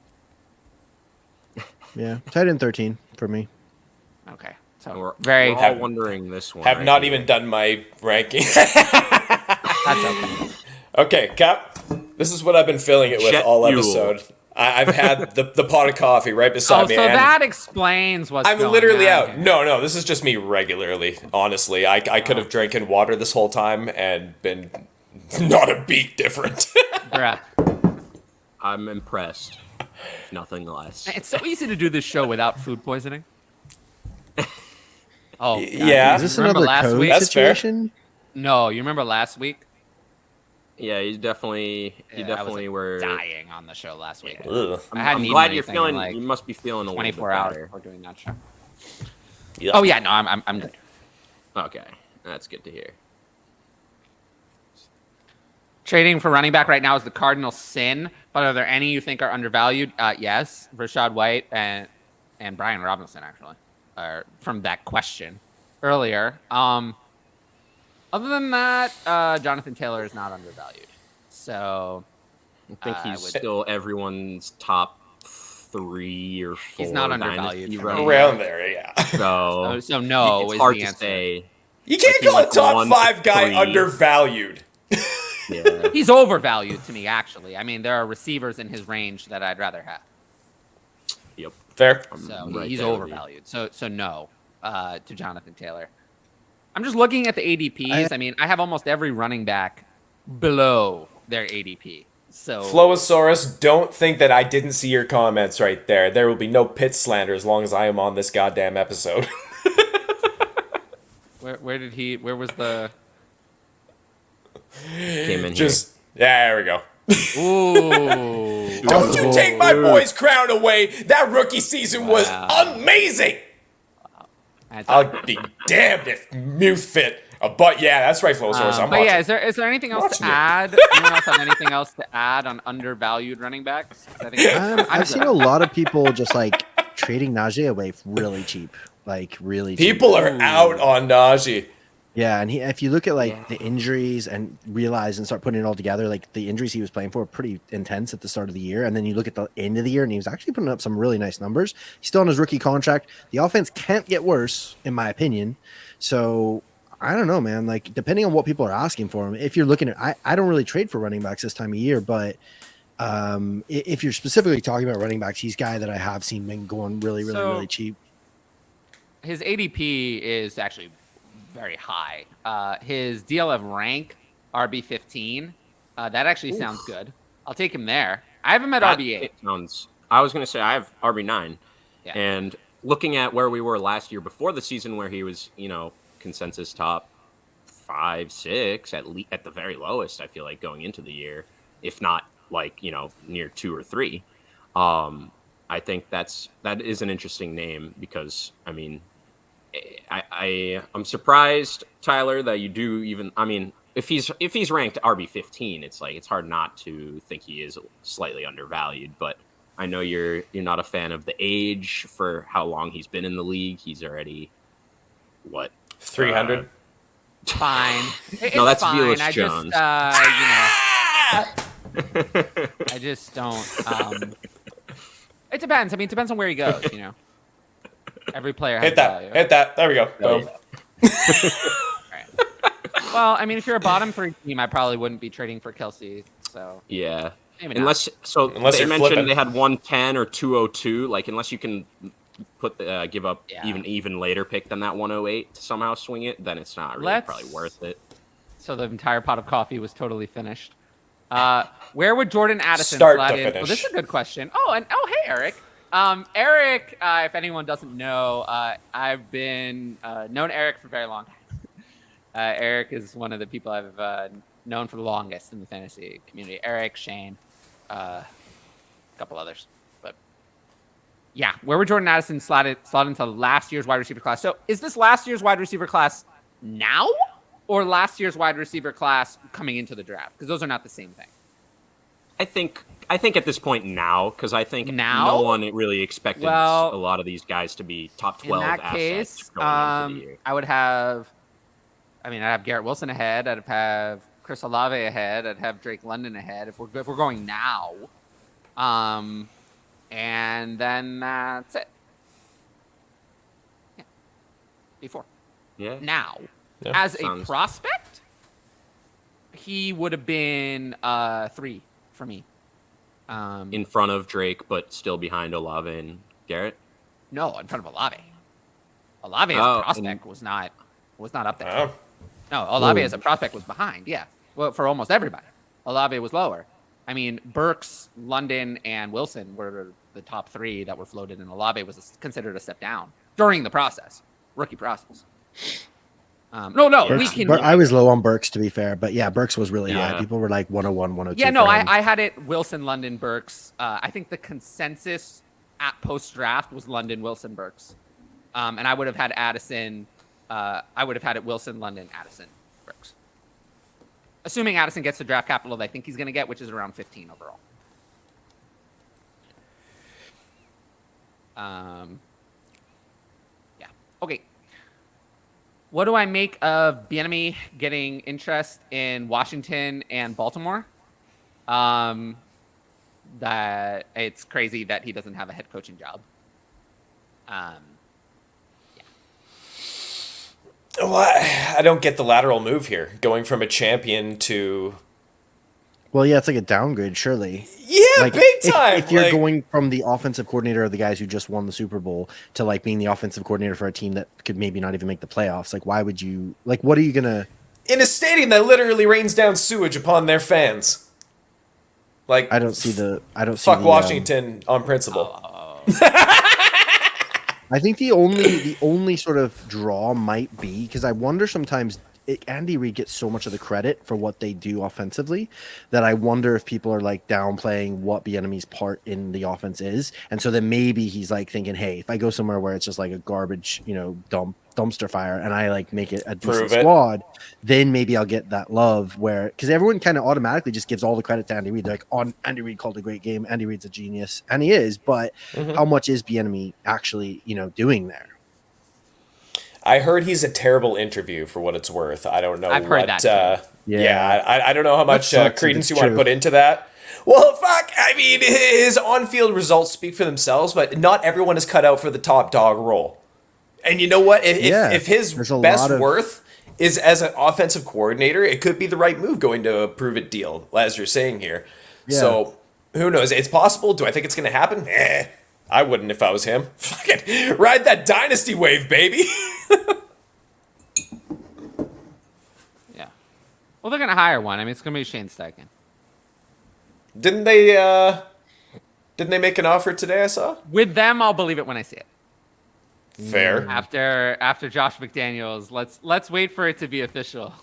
Yeah, tight end 13 for me. Okay. So We're very. all wondering this one. Have right not here. even done my ranking. That's okay. Okay, Cap. This is what I've been filling it with Jet all fuel. episode. I've had the pot of coffee right beside Oh, me. so and that explains what's I'm going literally on out. here. No, this is just me regularly. Honestly, I could have drinking water this whole time and been not a beat different. Bruh. I'm impressed. If nothing less. It's so easy to do this show without food poisoning. Oh, God. Yeah. Is this Remember another last code week? That's fair. situation? No, you remember last week? Yeah, you definitely I was, like, were dying on the show last week. Ugh. I hadn't I'm eaten glad you're anything feeling. in, like, You must be feeling a little 24 bit hours better. before doing that show. Yeah. Oh yeah, no, I'm good. Okay, that's good to hear. Trading for running back right now is the cardinal sin, but are there any you think are undervalued? Yes, Rashad White and Brian Robinson actually are from that question earlier. Other than that, Jonathan Taylor is not undervalued. So I think I he's would- still everyone's top 3 or 4. He's not undervalued dynasty for me. running Around back. there, yeah. So no it's is hard the to answer. say. You can't Like, he call a went top 1 to 5 guy 3. undervalued. Yeah. He's overvalued to me, actually. I mean, there are receivers in his range that I'd rather have. Yep. Fair. I'm So right he's there with you. overvalued. So no to Jonathan Taylor. I'm just looking at the ADPs. I mean, I have almost every running back below their ADP. So Flowosaurus, don't think that I didn't see your comments right there. There will be no pit slander as long as I am on this goddamn episode. where was the Came in Just, yeah, there we go. Ooh. Don't you take my boy's crown away. That rookie season was Wow. amazing. That's- I'll be damned if Muth fit. But yeah, that's right, Flowosaurus. I'm but watching. yeah, is there anything else to Watching it. add? Anyone else have anything else to add on undervalued running backs? 'Cause I think I've seen a lot of people just like trading Najee away really cheap, like really cheap. People are Ooh. out on Najee. Yeah, and if you look at like the injuries and realize and start putting it all together, like the injuries he was playing for were pretty intense at the start of the year, and then you look at the end of the year and he was actually putting up some really nice numbers. He's still on his rookie contract. The offense can't get worse, in my opinion. So I don't know, man. Like depending on what people are asking for him, if you're looking at, I don't really trade for running backs this time of year, but if you're specifically talking about running backs, he's a guy that I have seen been going really cheap. his ADP is actually very high. His DLF rank RB15. That actually sounds good. I'll take him there. I have him at RB8. It sounds. I was gonna say I have RB9, Yeah. and looking at where we were last year before the season, where he was, consensus top 5, 6 at the very lowest. I feel like going into the year, if not like near 2 or 3. I think that is an interesting name because I mean, I'm surprised, Tyler, that you do even. I mean, if he's ranked RB15, it's like it's hard not to think he is slightly undervalued. But I know you're not a fan of the age for how long he's been in the league. He's already what 300. Fine. It's No, that's fine. Velus I Jones. I just don't. It depends. I mean, it depends on where he goes. Every player has Hit that. value. Hit that. There we go. Boom. Right. Well, I mean, if you're a bottom 3 team, I probably wouldn't be trading for Kelsey. So Yeah. maybe not. Unless Unless they you're mentioned flipping. they had 110 or 202, like unless you can give up Yeah. even later pick than that 108 to somehow swing it, then it's not really Let's- probably worth it. So the entire pot of coffee was totally finished. Where would Jordan Addison Start slot to in? finish. Well, this is a good question. Hey, Eric. Eric, if anyone doesn't know, I've been known Eric for a very long time. Eric is one of the people I've known for the longest in the fantasy community. Eric, Shane, a couple others. But yeah, where would Jordan Addison slot into last year's wide receiver class? So is this last year's wide receiver class now? or last year's wide receiver class coming into the draft? Because those are not the same thing. I think at this point now, because I think Now? no one really expected Well, a lot of these guys to be top 12 In that assets case, going into the year. I'd have Garrett Wilson ahead. I'd have Chris Olave ahead. I'd have Drake London ahead if we're going now. And then that's it. Yeah. Before. Yeah. Now, Yeah, as a sounds- prospect, he would have been 3 for me. In front of Drake, but still behind Olave and Garrett. No, in front of Olave. Olave as Oh, a prospect was not up there. Oh. No, Olave as a prospect was behind. Yeah, well, for almost everybody, Olave was lower. I mean, Burks, London, and Wilson were the top 3 that were floated, and Olave was considered a step down during the process, rookie process. No, we can. I was low on Burks, to be fair, but yeah, Burks was really high. Yeah. People were like 101, 102. Yeah, no, for him. I had it Wilson, London, Burks. I think the consensus at post draft was London, Wilson, Burks, and I would have had Addison. I would have had it Wilson, London, Addison, Burks. Assuming Addison gets the draft capital that I think he's going to get, which is around 15 overall. Yeah. Okay. What do I make of Bieniemy getting interest in Washington and Baltimore? That it's crazy that he doesn't have a head coaching job. Well, I don't get the lateral move here, going from a champion to Well, yeah, it's like a downgrade, surely. big time. If you're Like, going from the offensive coordinator of the guys who just won the Super Bowl to like being the offensive coordinator for a team that could maybe not even make the playoffs, like why would you? Like, what are you gonna? in a stadium that literally rains down sewage upon their fans. Like I don't see the. fuck Washington on principle. I think the only sort of draw might be because I wonder sometimes Andy Reid gets so much of the credit for what they do offensively that I wonder if people are like downplaying what Bieniemy's part in the offense is, and so then maybe he's like thinking, hey, if I go somewhere where it's just like a garbage, dumpster fire, and I like make it a decent squad, then maybe I'll get that love where because everyone kind of automatically just gives all the credit to Andy Reid. They're like, Andy Reid called a great game. Andy Reid's a genius, and he is. But how much is Bieniemy actually, doing there? I heard he's a terrible interview for what it's worth. I don't know. I've heard that too. I don't know how much sucks if credence it's you want to true. put into that. Well, fuck. I mean, his on-field results speak for themselves, but not everyone is cut out for the top dog role. And you know what? If his there's a best lot of- worth is as an offensive coordinator, it could be the right move going to a prove-it deal, as you're saying here. Yeah. So, who knows? It's possible. Do I think it's going to happen? I wouldn't if I was him. Fucking ride that dynasty wave, baby. Yeah. Well, they're gonna hire one. I mean, it's gonna be Shane Steichen. Didn't they make an offer today, I saw? With them, I'll believe it when I see it. Fair. After Josh McDaniels, let's wait for it to be official.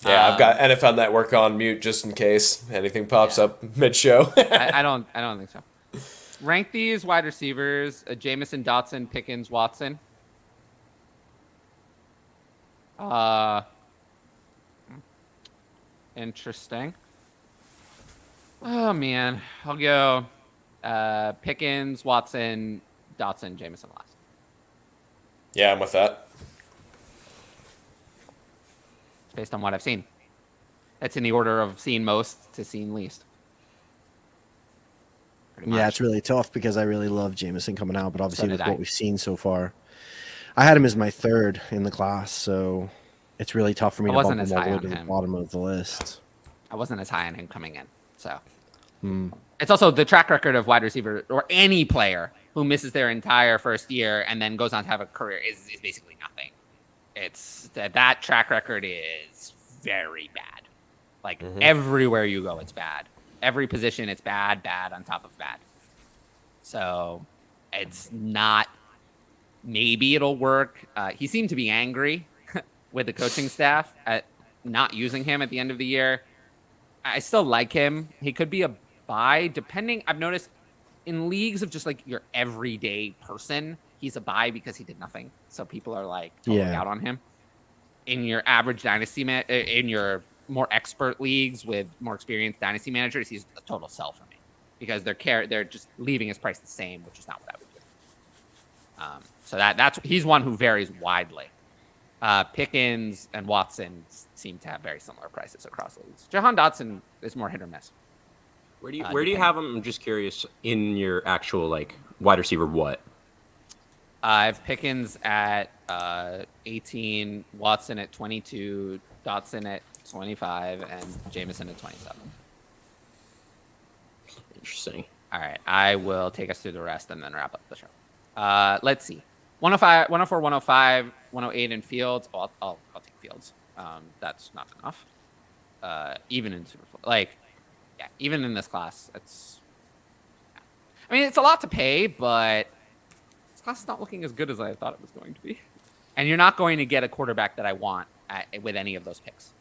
Yeah, I've got NFL Network on mute just in case anything pops up mid-show. I don't think so. Rank these wide receivers: Jamison, Dotson, Pickens, Watson. Interesting. Oh man, I'll go Pickens, Watson, Dotson, Jamison last. Yeah, I'm with that. Based on what I've seen. It's in the order of seen most to seen least. Pretty Yeah, much. it's really tough because I really love Jameson coming out, but obviously So with did I. what we've seen so far, I had him as my third in the class, so it's really tough for me I to wasn't bump as him all high the way on to the him. bottom of the list. I wasn't as high on him coming in. So it's also the track record of wide receiver or any player who misses their entire first year and then goes on to have a career is basically nothing. It's that track record is very bad. Like everywhere you go, it's bad. Every position, it's bad on top of bad. So it's not. Maybe it'll work. He seemed to be angry with the coaching staff at not using him at the end of the year. I still like him. He could be a buy, depending. I've noticed in leagues of just like your everyday person, he's a buy because he did nothing. So people are like totally Yeah. out on him. in your average dynasty in your more expert leagues with more experienced dynasty managers, he's a total sell for me because they're just leaving his price the same, which is not what I would do. So that's he's one who varies widely. Pickens and Watson seem to have very similar prices across leagues. Jahan Dotson is more hit or miss. Where do you have him? I'm just curious in your actual like wide receiver. What? I have Pickens at 18, Watson at 22, Dotson at 25, and Jameson at 27. Interesting. All right, I will take us through the rest and then wrap up the show. Let's see. 105, 104, 105, 108 in Fields. Oh, I'll take Fields. That's not enough. Even in even in this class, it's. I mean, it's a lot to pay, but this class is not looking as good as I thought it was going to be. And you're not going to get a quarterback that I want with any of those picks.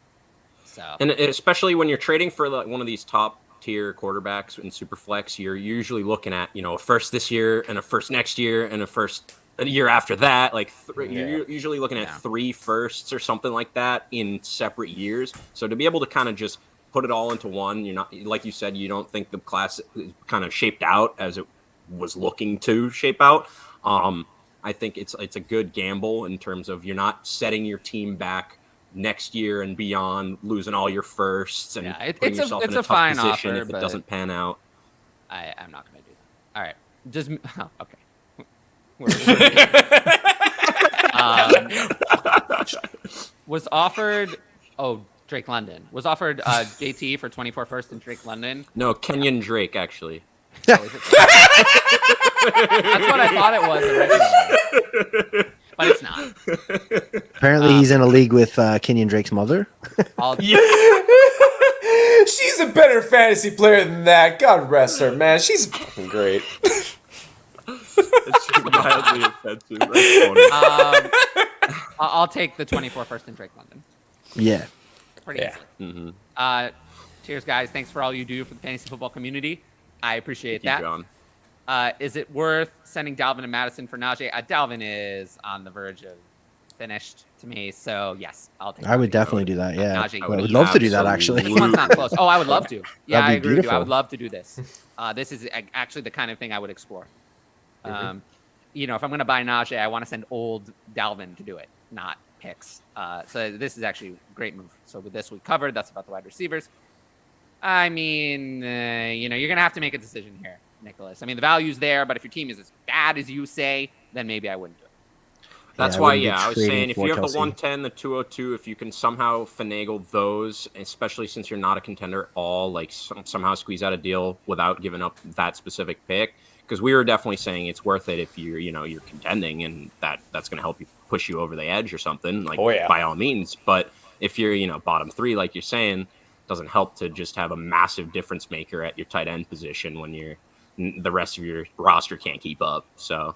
So, and especially when you're trading for like one of these top tier quarterbacks in Superflex, you're usually looking at a first this year and a first next year and a first a year after that. Like you're usually looking at 3 firsts or something like that in separate years. So to be able to kind of just put it all into one, you're not, like you said, you don't think the class is kind of shaped out as it was looking to shape out. I think it's a good gamble in terms of you're not setting your team back next year and beyond, losing all your firsts and putting yourself in a tough fine position offer, if it doesn't pan out. I'm not going to do that. All right, just okay. Was offered. Oh, Drake London was offered JT for 24 first and Drake London. No, Kenyon Drake actually. That's what I thought it was originally, but it's not. Apparently, he's in a league with Kenyon Drake's mother. She's a better fantasy player than that. God rest her, man. She's fucking great. It's just mildly offensive. That's funny. I'll take the 24 first and Drake London. Yeah. Pretty easily. Mm-hmm. Cheers, guys. Thanks for all you do for the fantasy football community. I appreciate that. Is it worth sending Dalvin and Madison for Najee? Dalvin is on the verge of finished to me, so yes, I'll take. I would definitely do that. Yeah, Najee, I would love to do that actually. This one's not close. Oh, I would love to. Yeah, I agree with you. I beautiful. would love to do this. This is actually the kind of thing I would explore. If I'm going to buy Najee, I want to send old Dalvin to do it, not picks. So this is actually a great move. So with this we covered. That's about the wide receivers. I mean, you're going to have to make a decision here, Nicholas. I mean, the value's there, but if your team is as bad as you say, then maybe I wouldn't do it. That's why, I was saying, if you have the 110, the 202, if you can somehow finagle those, especially since you're not a contender at all, like somehow squeeze out a deal without giving up that specific pick, because we were definitely saying it's worth it if you're contending, and that's going to help you push you over the edge or something, like by all means. But if you're bottom 3, like you're saying, it doesn't help to just have a massive difference maker at your tight end position when the rest of your roster can't keep up. So.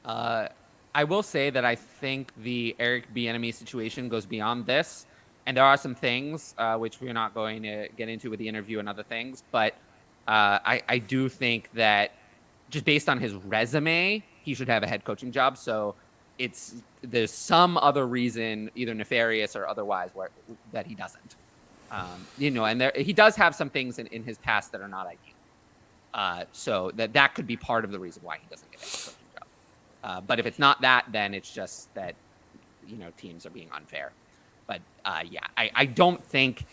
I will say that I think the Eric Bieniemy situation goes beyond this, and there are some things which we're not going to get into with the interview and other things, but I do think that just based on his resume, he should have a head coaching job. So there's some other reason, either nefarious or otherwise, that he doesn't. And he does have some things in his past that are not ideal. So that could be part of the reason why he doesn't get a head coaching job. But if it's not that, then it's just that, teams are being unfair. But I don't think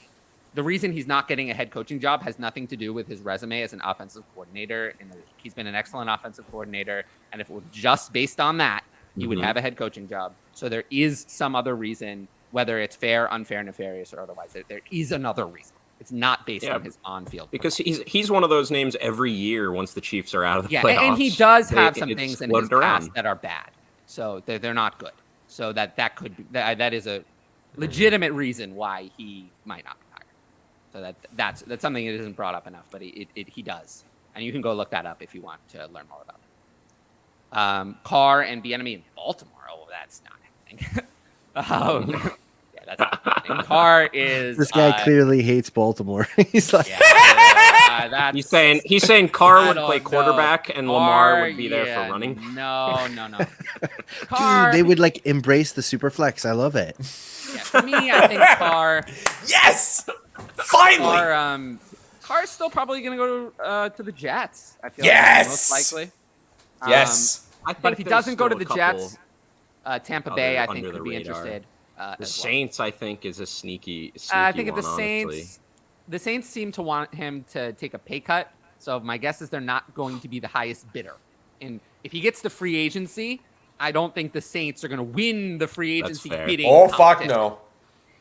the reason he's not getting a head coaching job has nothing to do with his resume as an offensive coordinator. He's been an excellent offensive coordinator. And if it were just based on that, he would have a head coaching job. So there is some other reason, whether it's fair, unfair, nefarious, or otherwise. There is another reason. It's not based on his on-field because he's one of those names every year once the Chiefs are out of the playoffs. And he does have some things in his past that are bad, so they're not good. So that could be that is a legitimate reason why he might not be hired. So that's something that isn't brought up enough, but he does, and you can go look that up if you want to learn more about it. Carr and Bieniemy in Baltimore. Oh, that's not happening. That's not happening. Carr is this guy clearly hates Baltimore. He's like, That's He's saying Carr I would don't play know. quarterback and Lamar Carr, would be there yeah, for running. No. Dude, they would like embrace the super flex. I love it. Yeah, for me, I think Carr. Yes! Finally! Carr's still probably going to go to the Jets. I feel Yes! like most likely. Yes. I think But if he there's doesn't go to still the a couple Jets, Tampa Bay, I think under could the be radar. interested. The as well. Saints, I think, is a sneaky I think if one, the honestly. Saints seem to want him to take a pay cut. So my guess is they're not going to be the highest bidder. And if he gets the free agency, I don't think the Saints are going to win the free That's agency fair. bidding. Oh, fuck competition. no.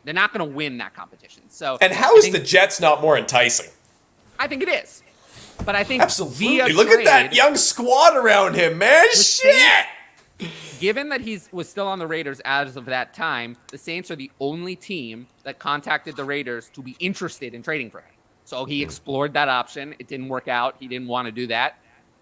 They're not going to win that competition. So And how is the Jets not more enticing? I think it is. But I think Absolutely. via Look at that trade, young squad around him, man. Shit! given that he was still on the Raiders as of that time, the Saints are the only team that contacted the Raiders to be interested in trading for him. So he explored that option. It didn't work out. He didn't want to do that.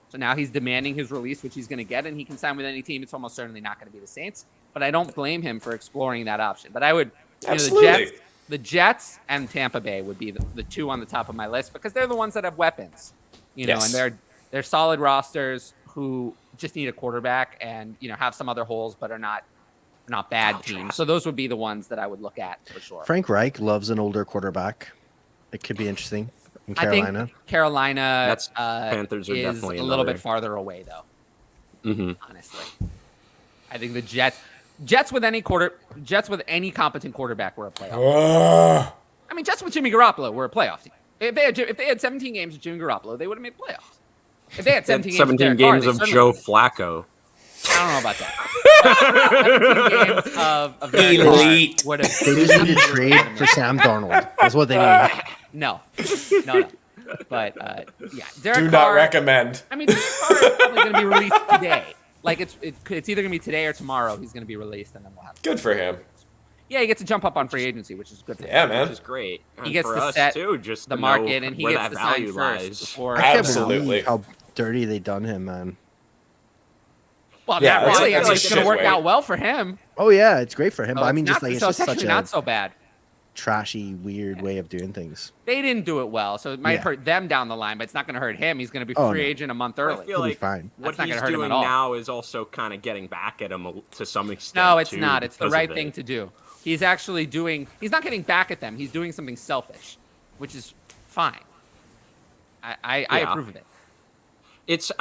So now he's demanding his release, which he's going to get, and he can sign with any team. It's almost certainly not going to be the Saints. But I don't blame him for exploring that option. But I would, Absolutely. the Jets and Tampa Bay would be the two on the top of my list because they're the ones that have weapons, Yes. and they're solid rosters who just need a quarterback and have some other holes, but are not bad teams. So those would be the ones that I would look at for sure. Frank Reich loves an older quarterback. It could be interesting in Carolina. I think Carolina Panthers are is definitely a little another. bit farther away, though. Mm-hmm. Honestly, I think the Jets with any competent quarterback were a playoff. I mean, Jets with Jimmy Garoppolo were a playoff team. If they had 17 games with Jimmy Garoppolo, they would have made playoffs. If they had 17 games, with Derek Carr, games they of certainly- Joe Flacco. I don't know about that. 17 games of Derek Carr Elite. would have. They just need to trade for Sam Darnold. That's what they need. No. But yeah, Derek Do Carr, not recommend. I mean, Derek Carr is probably going to be released today. Like it's either going to be today or tomorrow. He's going to be released, and then we'll have. Good for him. Yeah, he gets to jump up on free agency, which is good for him. Yeah, Which man. is great. He And gets for to us set too, just the to market, know and he where gets that to sign value first lies. before. I can't Absolutely. believe how dirty they done him, man. Well, Yeah, Matt that's Ryan, a it's going to work shit out way. well for him. Oh yeah, it's great for him. So But I mean, it's just not- like it's so just it's such actually a not so bad. trashy, weird way of doing things. They didn't do it well, so it might Yeah. hurt them down the line, but it's not going to hurt him. He's going to be Oh, free no. agent a month I early. feel He'll be like fine. what That's not he's gonna hurt him doing at all. now is also kind of getting back at him to some extent. No, it's too, not. It's the because right of thing it. to do. He's actually he's not getting back at them. He's doing something selfish, which is fine. I Yeah. approve of it. It's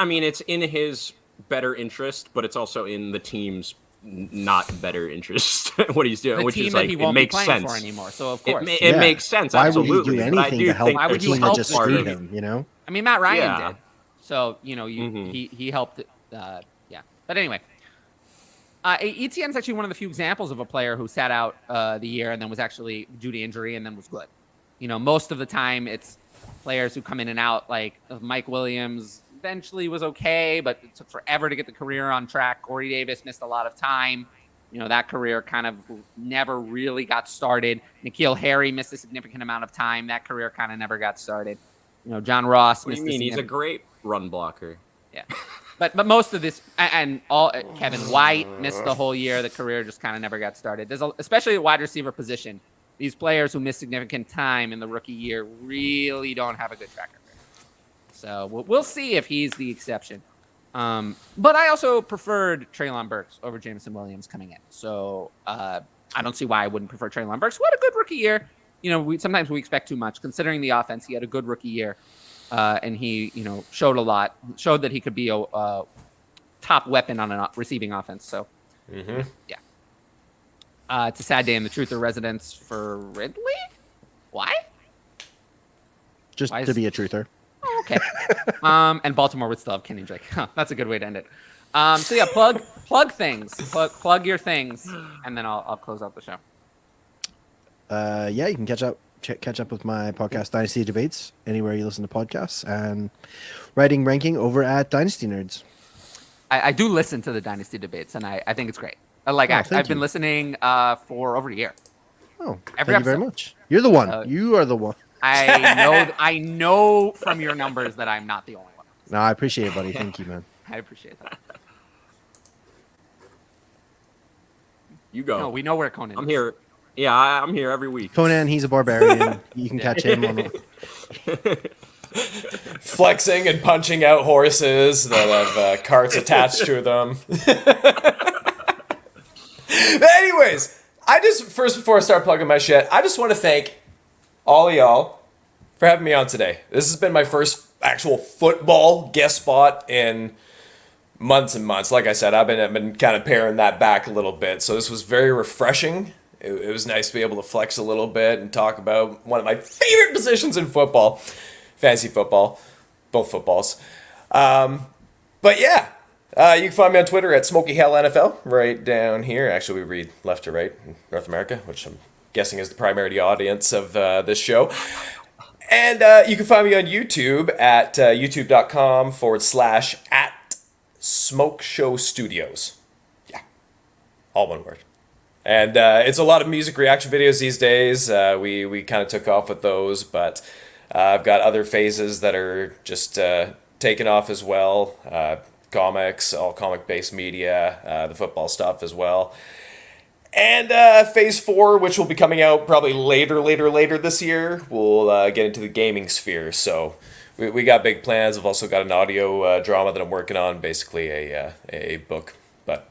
in his better interest, but it's also in the team's not better interest what he's doing, The which team is that like he it won't be makes playing sense for anymore, so of It, course. it Yeah. makes sense. Why would absolutely. he do But I anything do to help think Why a would you team that help just this screwed team? him? You know? I mean, Matt Ryan Yeah. did. So, Mhm. he helped. Yeah. But anyway, ETN's actually one of the few examples of a player who sat out the year and then was actually due to injury and then was good. Most of the time it's players who come in and out, like Mike Williams eventually was okay, but it took forever to get the career on track. Corey Davis missed a lot of time. That career kind of never really got started. N'Keal Harry missed a significant amount of time. That career kind of never got started. John Ross What do missed you mean? He's a significant- great run blocker. Yeah. But most of this and all Kevin White missed the whole year. The career just kind of never got started. Especially the wide receiver position. These players who miss significant time in the rookie year really don't have a good track record. So we'll see if he's the exception. But I also preferred Treylon Burks over Jameson Williams coming in. So I don't see why I wouldn't prefer Treylon Burks. What a good rookie year. Sometimes we expect too much. Considering the offense, he had a good rookie year. And he, showed a lot. Showed that he could be a top weapon on a receiving offense. So, yeah. It's a sad day in the Truther residence for Ridley. Why? Just Why to is- be a truther. Oh, okay. And Baltimore would still have Kenny Drake. Huh, that's a good way to end it. So yeah, plug things. Plug your things, and then I'll close out the show. Yeah, you can catch up with my podcast Dynasty Debates anywhere you listen to podcasts, and writing ranking over at Dynasty Nerds. I do listen to the Dynasty debates, and I think it's great. Actually, thank I've been you. listening for over a year. Oh, Every thank you very episode. much. You're the one. You are the one. I know from your numbers that I'm not the only one. No, I appreciate it, buddy. Thank you, man. I appreciate that. You go. No, we know where Conan is. I'm here. Yeah, I'm here every week. Conan, he's a barbarian. You can catch him on. Flexing and punching out horses that have carts attached to them. But anyways, before I start plugging my shit, I just want to thank all of y'all for having me on today. This has been my first actual football guest spot in months and months. Like I said, I've been kind of paring that back a little bit, so this was very refreshing. It was nice to be able to flex a little bit and talk about one of my favorite positions in football, fantasy football, both footballs. But yeah, you can find me on Twitter at SmokeyHellNFL, right down here. Actually, we read left to right in North America, which I'm guessing is the primary audience of this show. And you can find me on YouTube at youtube.com/@SmokeShowStudios. Yeah, all one word. And it's a lot of music reaction videos these days. We kind of took off with those, but I've got other phases that are just taking off as well. Comics, all comic-based media, the football stuff as well. And phase 4, which will be coming out probably later this year, we'll get into the gaming sphere. So we got big plans. I've also got an audio drama that I'm working on, basically a book, but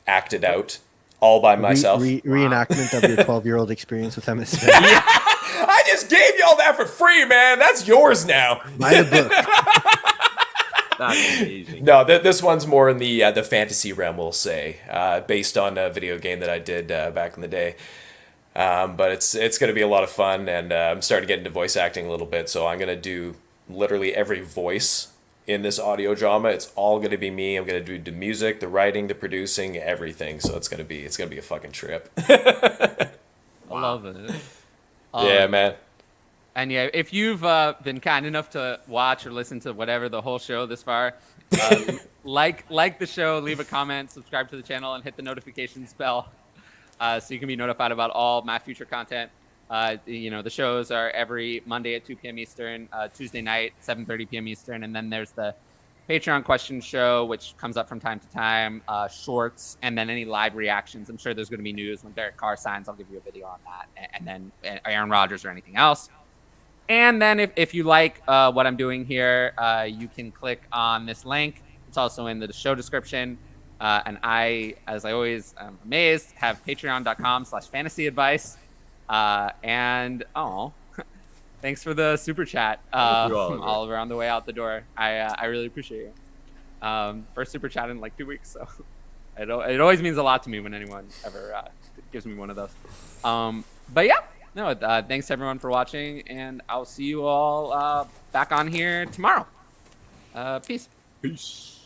acted out. All by myself. Reenactment of your 12-year-old experience with Emmett Smith. Yeah, I just gave you all that for free, man. That's yours now. Buy the book. That's amazing. No, this one's more in the fantasy realm, we'll say, based on a video game that I did back in the day. But it's going to be a lot of fun, and I'm starting to get into voice acting a little bit, so I'm going to do literally every voice in this audio drama. It's all going to be me. I'm going to do the music, the writing, the producing, everything. So it's going to be a fucking trip. I love it. Yeah, man. And yeah, if you've been kind enough to watch or listen to whatever the whole show this far, like the show, leave a comment, subscribe to the channel, and hit the notifications bell so you can be notified about all my future content. The shows are every Monday at 2 p.m. Eastern, Tuesday night, 7:30 p.m. Eastern, and then there's the Patreon question show, which comes up from time to time, shorts, and then any live reactions. I'm sure there's going to be news when Derek Carr signs. I'll give you a video on that, and then Aaron Rodgers or anything else. And then if you like what I'm doing here, you can click on this link. It's also in the show description. And I, as I always am amazed, have patreon.com/fantasyadvice. Thanks for the super chat from Oliver on the way out the door. I really appreciate it. First super chat in like 2 weeks, so it always means a lot to me when anyone ever gives me one of those. But yeah, no, thanks everyone for watching, and I'll see you all back on here tomorrow. Peace. Peace.